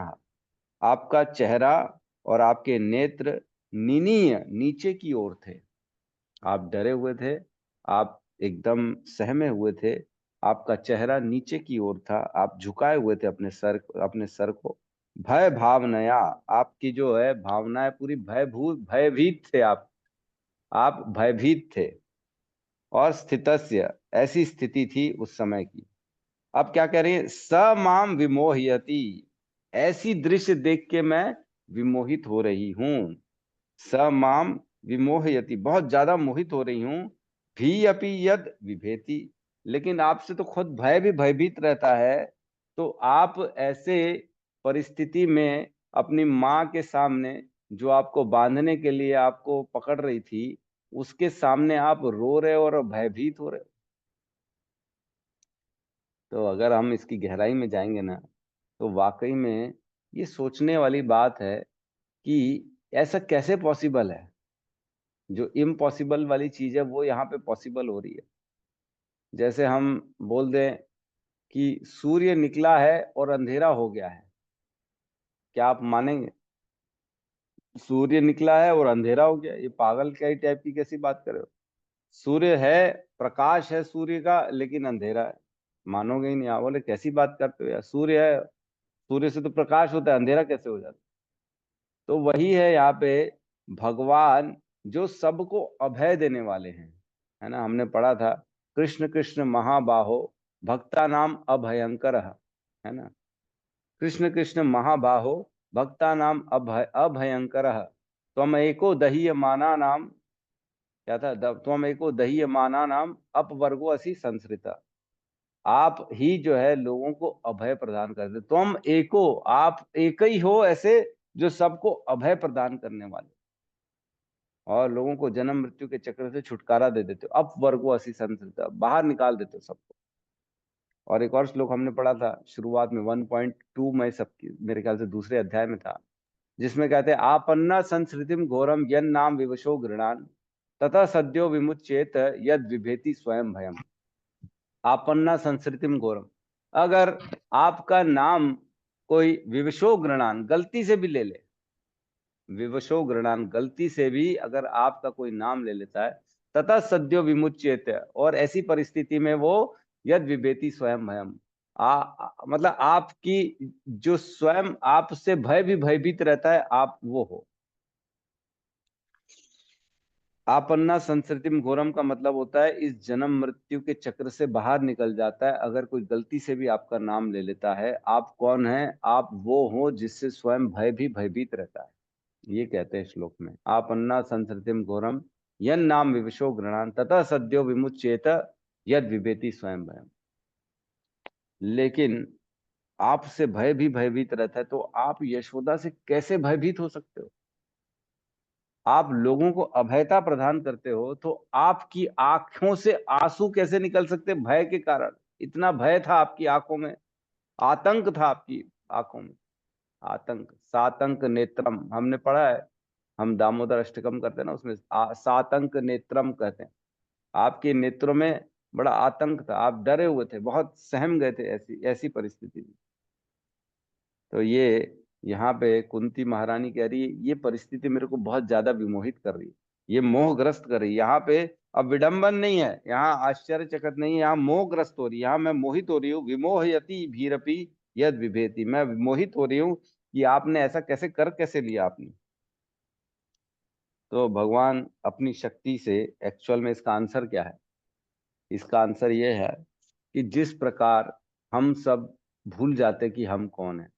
आपका चेहरा और आपके नेत्र निनीय, नीचे की ओर थे, आप डरे हुए थे, आप एकदम सहमे हुए थे, आपका चेहरा नीचे की ओर था, आप झुकाए हुए थे अपने सर को। भय भावनया, आपकी जो है भावनाएं पूरी भयभीत थे आप भयभीत थे। और स्थितस्य, ऐसी स्थिति थी उस समय की। अब क्या कह रही है? स माम विमोहयति, ऐसी दृश्य देख के मैं विमोहित हो रही हूं। स माम विमोहयति, बहुत ज्यादा मोहित हो रही हूं। भी अपि यद विभेति, लेकिन आपसे तो खुद भय भी भयभीत रहता है, तो आप ऐसे परिस्थिति में अपनी माँ के सामने, जो आपको बांधने के लिए आपको पकड़ रही थी, उसके सामने आप रो रहे हो और भयभीत हो रहे हो। तो अगर हम इसकी गहराई में जाएंगे ना, तो वाकई में ये सोचने वाली बात है कि ऐसा कैसे पॉसिबल है, जो इम्पॉसिबल वाली चीज है वो यहाँ पे पॉसिबल हो रही है। जैसे हम बोल दें कि सूर्य निकला है और अंधेरा हो गया है, क्या आप मानेंगे? सूर्य निकला है और अंधेरा हो गया, ये पागल क्या टाइप की कैसी बात कर रहे हो? सूर्य है, प्रकाश है सूर्य का, लेकिन अंधेरा है, मानोगे ही नहीं। आप बोले कैसी बात करते हो यार, सूर्य है, सूर्य से तो प्रकाश होता है, अंधेरा कैसे हो जाता है? तो वही है यहाँ पे भगवान, जो सबको अभय देने वाले हैं, है ना। हमने पढ़ा था, कृष्ण कृष्ण महाबाहो भक्ता नाम अभयंकर, है ना। कृष्ण कृष्ण महाबाहो भक्ता नाम अभयंकर, त्वम एको दहीयमाना नाम, क्या था? त्वम एको दहीयमाना नाम अपवर्गो असि संसृता, आप ही जो है लोगों को अभय प्रदान करते। तुम एको, आप एक ही हो ऐसे जो सबको अभय प्रदान करने वाले। और लोगों को जन्म मृत्यु के चक्र से छुटकारा दे देते हो, अपवर्गो असि संसृता, बाहर निकाल देते हो सबको। और एक और श्लोक हमने पढ़ा था शुरुआत में 1.2 में, सबकी मेरे ख्याल से दूसरे अध्याय में था, जिसमें कहते हैं आपन्ना संस्कृतिम घोरम यन नाम विवशो गृणान तथा सद्यो विमुच्येत यद विभेति स्वयं भयम। आपन्ना संस्कृतिम घोरम, अगर आपका नाम कोई विवशो गृणान, गलती से भी ले ले, विवशो गृणान, गलती से भी अगर आपका कोई नाम ले लेता है, तथा सद्यो विमुच्येत, और ऐसी परिस्थिति में वो यद विभेति स्वयं भयम, मतलब आपकी जो स्वयं आपसे भय भी भयभीत रहता है, आप वो हो। आपन्ना संस्कृतिम घोरम का मतलब होता है इस जन्म मृत्यु के चक्र से बाहर निकल जाता है अगर कोई गलती से भी आपका नाम ले लेता है। आप कौन है? आप वो हो जिससे स्वयं भय भी भयभीत रहता है। ये कहते हैं श्लोक में, आपन्ना संस्कृतिम घोरम यन नाम विवशो गृणान तथा सद्यो विमुच्येत यद विभेति स्वयं भयम। लेकिन आपसे भय भी भयभीत रहता है, तो आप यशोदा से कैसे भयभीत हो सकते हो? आप लोगों को अभयता प्रदान करते हो, तो आपकी आंखों से आंसू कैसे निकल सकते भय के कारण? इतना भय था आपकी आंखों में, आतंक था आपकी आंखों में, आतंक। सातंक नेत्रम हमने पढ़ा है, हम दामोदर अष्टकम करते हैं ना, उसमें सातंक नेत्रम कहते हैं। आपके नेत्रों में बड़ा आतंक था, आप डरे हुए थे, बहुत सहम गए थे ऐसी ऐसी परिस्थिति में। तो ये यहाँ पे कुंती महारानी कह रही है ये परिस्थिति मेरे को बहुत ज्यादा विमोहित कर रही है, ये मोहग्रस्त कर रही है। यहाँ पे अब विडंबन नहीं है, यहाँ आश्चर्यचकित नहीं है, यहाँ मोहग्रस्त हो रही है, यहाँ मैं मोहित हो रही हूँ। विमोहयति भीरपि यद विभेति, मैं मोहित हो रही हूँ कि आपने ऐसा कैसे कैसे लिया आपने। तो भगवान अपनी शक्ति से, एक्चुअल में इसका आंसर क्या है? इसका आंसर ये है कि जिस प्रकार हम सब भूल जाते कि हम कौन है,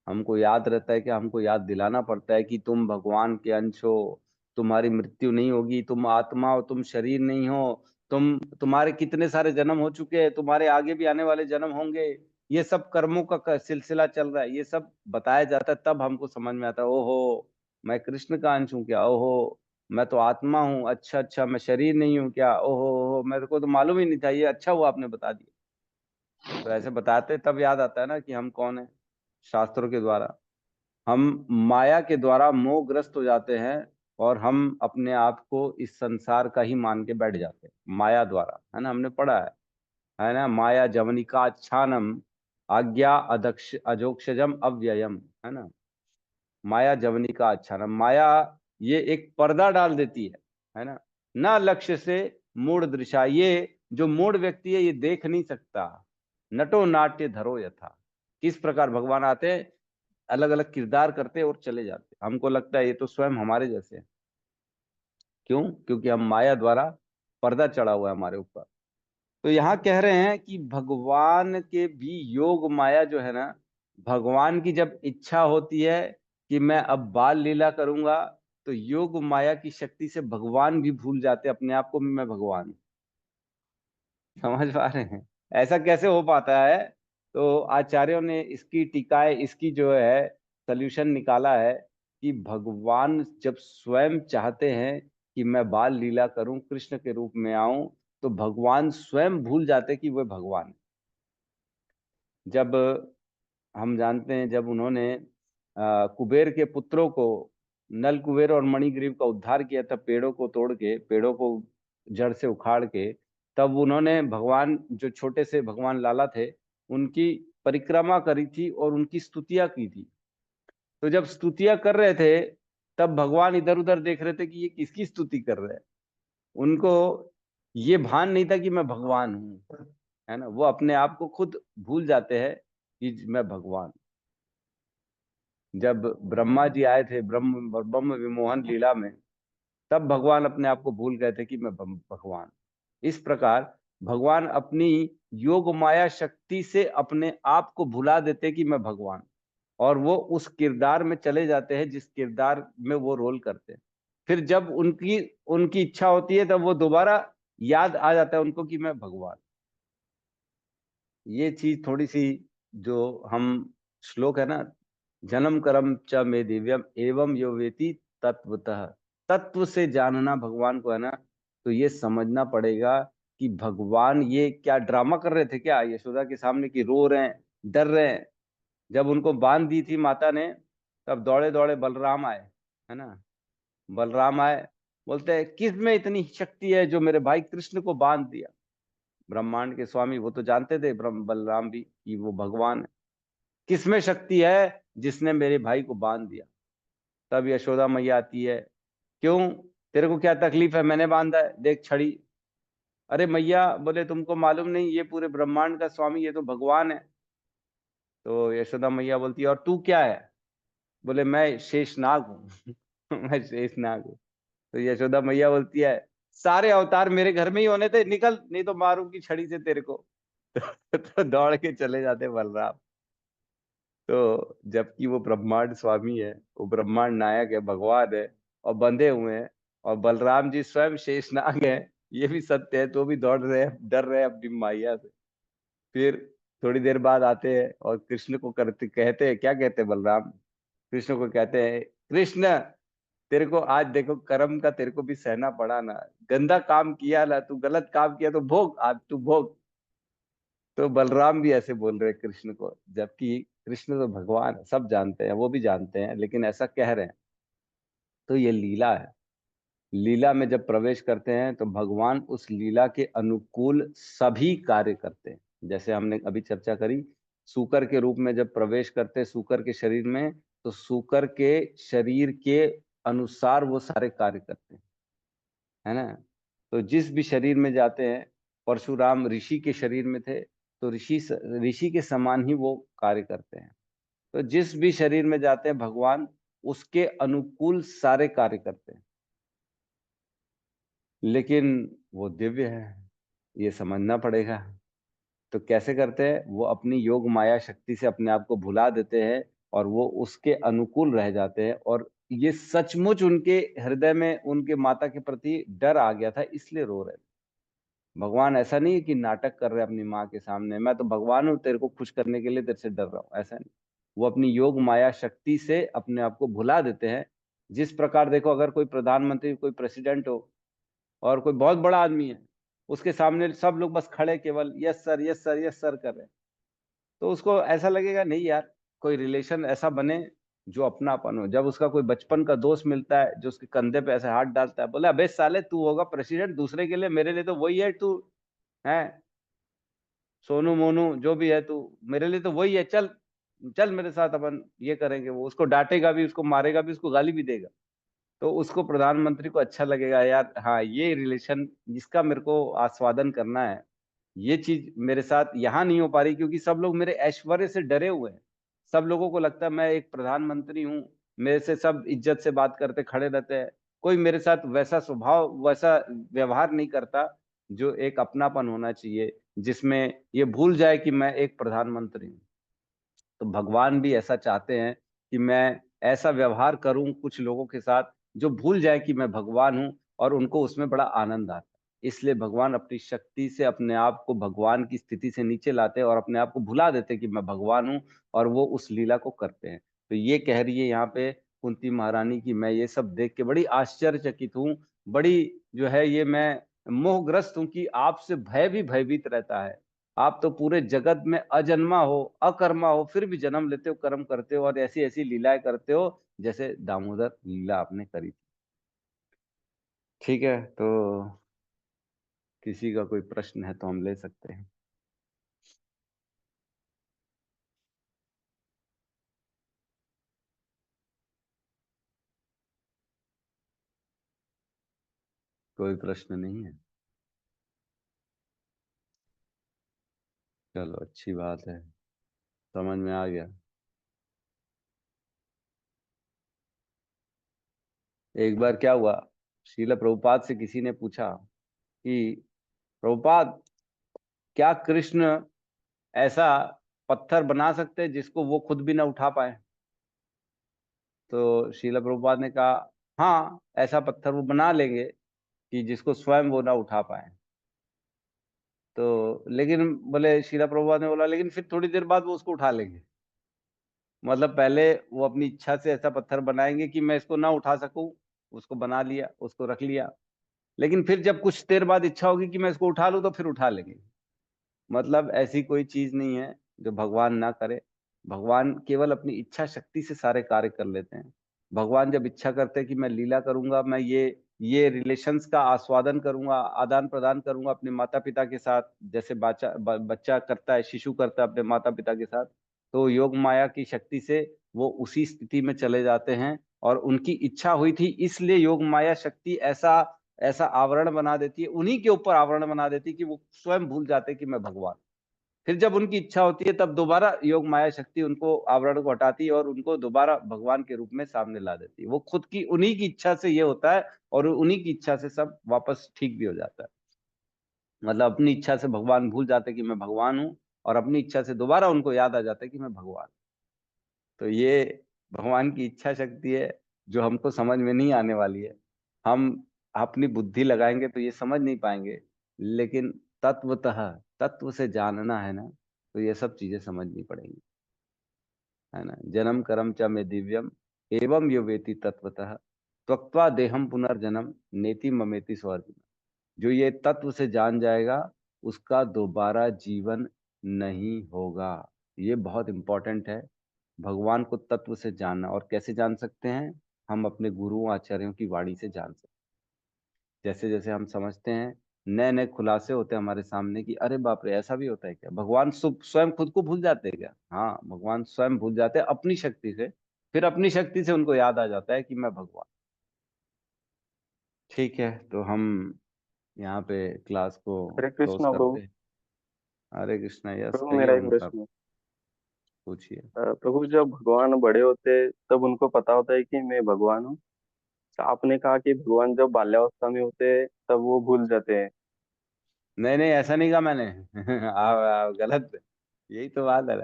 हमको याद रहता है कि हमको याद दिलाना पड़ता है कि तुम भगवान के अंश हो, तुम्हारी मृत्यु नहीं होगी, तुम आत्मा हो, तुम शरीर नहीं हो, तुम्हारे कितने सारे जन्म हो चुके हैं, तुम्हारे आगे भी आने वाले जन्म होंगे, ये सब कर्मों का सिलसिला चल रहा है, ये सब बताया जाता है। तब हमको समझ में आता है, ओहो मैं कृष्ण का अंश हूँ क्या, ओहो मैं तो आत्मा हूँ, अच्छा अच्छा मैं शरीर नहीं हूँ क्या, ओहो मेरे को तो मालूम ही नहीं था, ये अच्छा हुआ आपने बता दिया। तो ऐसे बताते तब याद आता है ना कि हम कौन है। शास्त्रों के द्वारा हम माया के द्वारा मोहग्रस्त हो जाते हैं और हम अपने आप को इस संसार का ही मान के बैठ जाते हैं माया द्वारा, है ना, हमने पढ़ा है ना, माया जवनिका छानम आज्ञा अदक्ष अजोक्षजम अव्ययम, है ना, माया जवनिका छानम, माया ये एक पर्दा डाल देती है ना, ना लक्ष्य से मूढ़ दृशा, ये जो मूढ़ व्यक्ति है ये देख नहीं सकता, नटो नाट्य धरो यथा। किस प्रकार भगवान आते हैं, अलग अलग किरदार करते और चले जाते, हमको लगता है ये तो स्वयं हमारे जैसे हैं। क्यों? क्योंकि हम माया द्वारा पर्दा चढ़ा हुआ है हमारे ऊपर। तो यहाँ कह रहे हैं कि भगवान के भी योग माया जो है ना, भगवान की जब इच्छा होती है कि मैं अब बाल लीला करूंगा, तो योग माया की शक्ति से भगवान भी भूल जाते अपने आप को, मैं भगवान हूं। समझ पा रहे हैं ऐसा कैसे हो पाता है? तो आचार्यों ने इसकी टीकाएं, इसकी जो है सल्यूशन निकाला है कि भगवान जब स्वयं चाहते हैं कि मैं बाल लीला करूं, कृष्ण के रूप में आऊं, तो भगवान स्वयं भूल जाते कि वे भगवान हैं। जब हम जानते हैं जब उन्होंने कुबेर के पुत्रों को, नल कुबेर और मणिग्रीव का उद्धार किया था, पेड़ों को तोड़ के, पेड़ों को जड़ से उखाड़ के, तब उन्होंने भगवान, जो छोटे से भगवान लाला थे, उनकी परिक्रमा करी थी और उनकी स्तुतियां की थी। तो जब स्तुतियां कर रहे थे, तब भगवान इधर उधर देख रहे थे कि ये किसकी स्तुति कर रहे हैं। उनको ये भान नहीं था कि मैं भगवान हूं, है ना, वो अपने आप को खुद भूल जाते हैं कि मैं भगवान। जब ब्रह्मा जी आए थे ब्रह्म ब्रह्म विमोहन लीला में, तब भगवान अपने आप को भूल गए थे कि मैं भगवान। इस प्रकार भगवान अपनी योग माया शक्ति से अपने आप को भुला देते कि मैं भगवान, और वो उस किरदार में चले जाते हैं जिस किरदार में वो रोल करते हैं। फिर जब उनकी उनकी इच्छा होती है, तब वो दोबारा याद आ जाता है उनको कि मैं भगवान। ये चीज थोड़ी सी, जो हम श्लोक है ना, जन्म कर्म च मे दिव्यम एवं यो वेति तत्वतः, तत्व से जानना भगवान को है ना, तो ये समझना पड़ेगा कि भगवान ये क्या ड्रामा कर रहे थे क्या यशोदा के सामने, कि रो रहे हैं, डर रहे हैं। जब उनको बांध दी थी माता ने, तब दौड़े दौड़े बलराम आए, है ना। बलराम आए, बोलते हैं किस में इतनी शक्ति है जो मेरे भाई कृष्ण को बांध दिया। ब्रह्मांड के स्वामी वो तो जानते थे बलराम भी कि वो भगवान है। किस में शक्ति है जिसने मेरे भाई को बांध दिया। तब यशोदा मैया आती है, क्यों, तेरे को क्या तकलीफ है, मैंने बांधा है, देख छड़ी। अरे मैया, बोले तुमको मालूम नहीं, ये पूरे ब्रह्मांड का स्वामी, ये तो भगवान है। तो यशोदा मैया बोलती है और तू क्या है। बोले मैं शेषनाग हूँ मैं शेषनाग हूँ। तो यशोदा मैया बोलती है सारे अवतार मेरे घर में ही होने थे, निकल नहीं तो मारूंगी छड़ी से तेरे को तो दौड़ के चले जाते बलराम। तो जबकि वो ब्रह्मांड स्वामी है, वो ब्रह्मांड नायक है, भगवान है, और बंधे हुए हैं, और बलराम जी स्वयं शेषनाग है, ये भी सत्य है, तो भी दौड़ रहे हैं, डर रहे हैं अपनी मैया से। फिर थोड़ी देर बाद आते हैं और कृष्ण को करते कहते हैं, क्या कहते हैं बलराम, कृष्ण को कहते हैं कृष्ण, तेरे को आज देखो कर्म का तेरे को भी सहना पड़ा ना, गंदा काम किया ना तू, गलत काम किया तो भोग, आज तू भोग। तो बलराम भी ऐसे बोल रहे हैं कृष्ण को, जबकि कृष्ण तो भगवान है, सब जानते हैं, वो भी जानते हैं, लेकिन ऐसा कह रहे हैं। तो ये लीला है। लीला में जब प्रवेश करते हैं तो भगवान उस लीला के अनुकूल सभी कार्य करते हैं। जैसे हमने अभी चर्चा करी, सूकर के रूप में जब प्रवेश करते हैं सूकर के शरीर में, तो सूकर के शरीर के अनुसार वो सारे कार्य करते हैं, है ना। तो जिस भी शरीर में जाते हैं, परशुराम ऋषि के शरीर में थे, तो ऋषि के समान ही वो कार्य करते हैं। तो जिस भी शरीर में जाते हैं भगवान उसके अनुकूल सारे कार्य करते हैं, लेकिन वो दिव्य है, ये समझना पड़ेगा। तो कैसे करते हैं, वो अपनी योग माया शक्ति से अपने आप को भुला देते हैं और वो उसके अनुकूल रह जाते हैं। और ये सचमुच उनके हृदय में उनके माता के प्रति डर आ गया था, इसलिए रो रहे थे। भगवान ऐसा नहीं है कि नाटक कर रहे हैं अपनी माँ के सामने, मैं तो भगवान हूँ, तेरे को खुश करने के लिए तेरे से डर रहा हूँ, ऐसा नहीं। वो अपनी योग माया शक्ति से अपने आप को भुला देते हैं। जिस प्रकार देखो, अगर कोई प्रधानमंत्री, कोई प्रेसिडेंट हो और कोई बहुत बड़ा आदमी है, उसके सामने सब लोग बस खड़े केवल yes sir yes sir yes sir कर रहे हैं, तो उसको ऐसा लगेगा नहीं यार, कोई रिलेशन ऐसा बने जो अपनापन हो। जब उसका कोई बचपन का दोस्त मिलता है जो उसके कंधे पे ऐसे हाथ डालता है, बोले अबे साले तू होगा प्रेसिडेंट दूसरे के लिए, मेरे लिए तो वही है तू, है सोनू मोनू जो भी है तू, मेरे लिए तो वही है, चल चल मेरे साथ अपन ये करेंगे। वो उसको डांटेगा भी, उसको मारेगा भी, उसको गाली भी देगा। तो उसको प्रधानमंत्री को अच्छा लगेगा, यार हाँ ये रिलेशन जिसका मेरे को आस्वादन करना है, ये चीज मेरे साथ यहाँ नहीं हो पा रही, क्योंकि सब लोग मेरे ऐश्वर्य से डरे हुए हैं। सब लोगों को लगता है मैं एक प्रधानमंत्री हूँ, मेरे से सब इज्जत से बात करते खड़े रहते हैं, कोई मेरे साथ वैसा स्वभाव वैसा व्यवहार नहीं करता जो एक अपनापन होना चाहिए, जिसमें ये भूल जाए कि मैं एक प्रधानमंत्री हूँ। तो भगवान भी ऐसा चाहते हैं कि मैं ऐसा व्यवहार करूं कुछ लोगों के साथ जो भूल जाए कि मैं भगवान हूं, और उनको उसमें बड़ा आनंद आता है। इसलिए भगवान अपनी शक्ति से अपने आप को भगवान की स्थिति से नीचे लाते हैं और अपने आप को भुला देते हैं कि मैं भगवान हूं, और वो उस लीला को करते हैं। तो ये कह रही है यहाँ पे कुंती महारानी की, मैं ये सब देख के बड़ी आश्चर्यचकित हूँ, बड़ी जो है ये मैं मोहग्रस्त हूँ कि आपसे भय भी भयभीत रहता है। आप तो पूरे जगत में अजन्मा हो, अकर्मा हो, फिर भी जन्म लेते हो, कर्म करते हो और ऐसी ऐसी लीलाएं करते हो जैसे दामोदर लीला आपने करी थी। ठीक है, तो किसी का कोई प्रश्न है तो हम ले सकते हैं। कोई प्रश्न नहीं है, चलो अच्छी बात है, समझ में आ गया। एक बार क्या हुआ, श्रील प्रभुपाद से किसी ने पूछा कि प्रभुपाद, क्या कृष्ण ऐसा पत्थर बना सकते हैं जिसको वो खुद भी ना उठा पाए। तो श्रील प्रभुपाद ने कहा हाँ, ऐसा पत्थर वो बना लेंगे कि जिसको स्वयं वो ना उठा पाए। तो लेकिन बोले, श्रील प्रभुपाद ने बोला लेकिन फिर थोड़ी देर बाद वो उसको उठा लेंगे। मतलब पहले वो अपनी इच्छा से ऐसा पत्थर बनाएंगे कि मैं इसको ना उठा सकूं, उसको बना लिया, उसको रख लिया, लेकिन फिर जब कुछ देर बाद इच्छा होगी कि मैं इसको उठा लूं तो फिर उठा लेंगे। मतलब ऐसी कोई चीज नहीं है जो भगवान ना करे। भगवान केवल अपनी इच्छा शक्ति से सारे कार्य कर लेते हैं। भगवान जब इच्छा करते हैं कि मैं लीला करूंगा, मैं ये रिलेशंस का आस्वादन करूंगा, आदान प्रदान करूंगा अपने माता पिता के साथ, जैसे बच्चा करता है, शिशु करता है अपने माता पिता के साथ, तो योग माया की शक्ति से वो उसी स्थिति में चले जाते हैं। और उनकी इच्छा हुई थी, इसलिए योग माया शक्ति ऐसा ऐसा आवरण बना देती है, उन्हीं के ऊपर आवरण बना देती है कि वो स्वयं भूल जाते हैं कि मैं भगवान। फिर जब उनकी इच्छा होती है तब दोबारा योग माया शक्ति उनको आवरण को हटाती है और उनको दोबारा भगवान के रूप में सामने ला देती है। वो खुद की उन्हीं की इच्छा से ये होता है और उन्हीं की इच्छा से सब वापस ठीक भी हो जाता है। मतलब अपनी इच्छा से भगवान भूल जाते कि मैं भगवान हूँ, और अपनी इच्छा से दोबारा उनको याद आ जाता है कि मैं भगवान। तो ये भगवान की इच्छा शक्ति है जो हमको समझ में नहीं आने वाली है। हम अपनी बुद्धि लगाएंगे तो ये समझ नहीं पाएंगे, लेकिन तत्वतः तत्व से जानना है ना, तो ये सब चीजें समझनी पड़ेंगी, है ना। जन्म कर्म च में दिव्यम एवं यो वेति तत्वतः त्यक्त्वा देहम पुनर्जन्म नेति ममेति स्वर्ग। जो ये तत्व से जान जाएगा उसका दोबारा जीवन नहीं होगा। ये बहुत इंपॉर्टेंट है, भगवान को तत्व से जानना। और कैसे जान सकते हैं? हम अपने गुरुओं आचार्यों की वाणी से जान सकते हैं। जैसे जैसे हम समझते हैं, नए नए खुलासे होते हैं हमारे सामने कि अरे बाप रे, ऐसा भी होता है क्या? भगवान स्वयं खुद को भूल जाते हैं क्या? हाँ, भगवान स्वयं भूल जाते हैं अपनी शक्ति से। फिर अपनी शक्ति से उनको याद आ जाता है कि मैं भगवान। ठीक है, तो हम यहाँ पे क्लास को हरे क्लोज कृष्णा प्रभु। करते हैं। हरे कृष्णा। यस, प्रभु कहिए मेरा एक ओमकार, प्रश्न है। पूछिए। प्रभु जब भगवान बड़े होते तब उनको पता होता है कि मैं भगवान हूँ। तो आपने कहा कि भगवान जब बाल्यावस्था में होते तब वो भूल जाते हैं। नहीं नहीं, ऐसा नहीं कहा मैंने। आप गलत, यही तो बात है।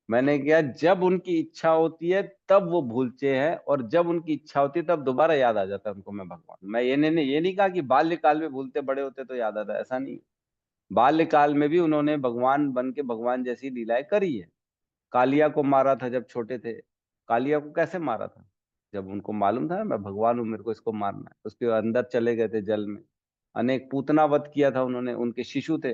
मैंने किया जब उनकी इच्छा होती है तब वो भूलते हैं, और जब उनकी इच्छा होती है तब दोबारा याद आ जाता है उनको मैं भगवान। मैं ये नहीं कहा कि बाल्यकाल में भूलते, बड़े होते तो याद आता है, ऐसा नहीं। बाल्यकाल में भी उन्होंने भगवान बन के भगवान जैसी लीलाएं करी है। कालिया को मारा था जब छोटे थे। कालिया को कैसे मारा था? जब उनको मालूम था ना मैं भगवान हूं, मेरे को इसको मारना है, उसके अंदर चले गए थे जल में। अनेक पूतना वध किया था उन्होंने, उनके शिशु थे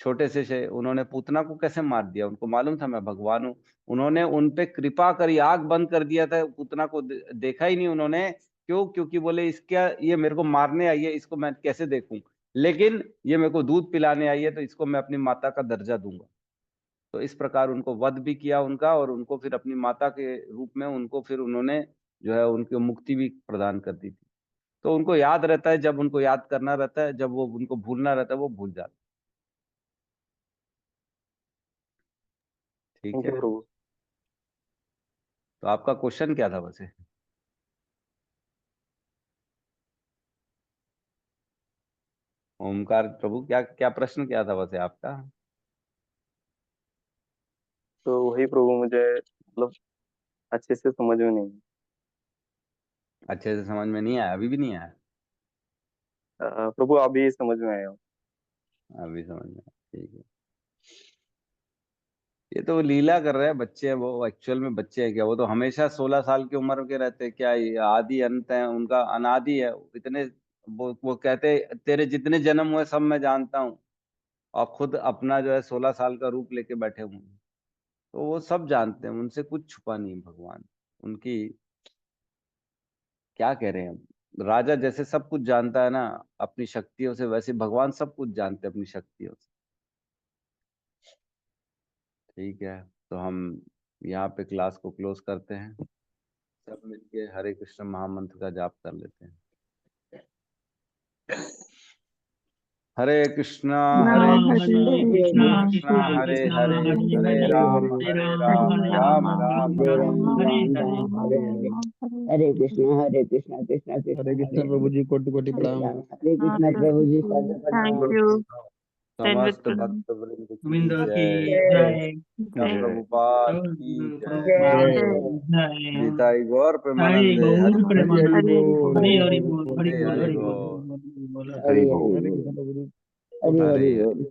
छोटे से उन्होंने पूतना को कैसे मार दिया? उनको मालूम था मैं भगवान हूँ। उन्होंने उन पे कृपा करी, आग बंद कर दिया था, पूतना को देखा ही नहीं उन्होंने। क्यों? क्योंकि बोले इसका, ये मेरे को मारने आई है, इसको मैं कैसे देखूं, लेकिन ये मेरे को दूध पिलाने आई है तो इसको मैं अपनी माता का दर्जा दूंगा। तो इस प्रकार उनको वध भी किया उनका, और उनको फिर अपनी माता के रूप में उनको फिर उन्होंने जो है उनको मुक्ति भी प्रदान कर दी थी। तो उनको याद रहता है, जब उनको याद करना रहता है, जब वो उनको भूलना रहता है वो भूल जाते हैं। ठीक थैंक यू है, प्रभु। तो आपका क्वेश्चन क्या था वैसे? ओमकार प्रभु, क्या क्या प्रश्न क्या था वैसे आपका? तो वही प्रभु मुझे मतलब अच्छे से समझ में नहीं अच्छे से समझ में नहीं आया? अभी भी नहीं आया? प्रभु अभी समझ में आया। अभी समझ में आया, ठीक है। ये तो लीला कर रहे हैं बच्चे हैं, वो एक्चुअल में बच्चे हैं क्या? वो तो हमेशा 16 साल की उम्र के रहते हैं क्या? ये आदि अंत है उनका, अनादि है इतने। वो कहते हैं तेरे जितने जन्म हुए सब मैं जानता हूँ, और खुद अपना जो है 16 साल का रूप लेके बैठे हुए हैं। तो वो सब जानते हैं, उनसे कुछ छुपा नहीं भगवान। उनकी क्या कह रहे हैं हम, राजा जैसे सब कुछ जानता है ना अपनी शक्तियों से, वैसे भगवान सब कुछ जानते हैं अपनी शक्तियों से। ठीक है, तो हम यहाँ पे क्लास को क्लोज करते हैं। सब मिलके हरे कृष्ण महामंत्र का जाप कर लेते हैं। हरे कृष्णा हरे कृष्णा कृष्णा कृष्णा हरे हरे, हरे राम राम राम हरे हरे। हरे कृष्णा कृष्णा कृष्णा हरे कृष्ण हरे प्रभु जी, कोटि कोटि हरे प्रणाम। राम हरे कृष्णा प्रभु जी थैंक यू। समस्त भक्त वृंद की गोविंद की जय। जय। प्रभुपाद की जय। जय जय। गीताई गौर हरि प्रेमानंदे, गौर हरि हरि हरि प्रेमानंद। बोल, हरि हरि हरि हरि बोल, बोल, हरि हरे बोल, हरि हरि बोल, बोल। हरि बोल, हरि बोल। हरि हरे हरि कृष्ण प्रभु जी। हरि हरे हरि हरे। बोल।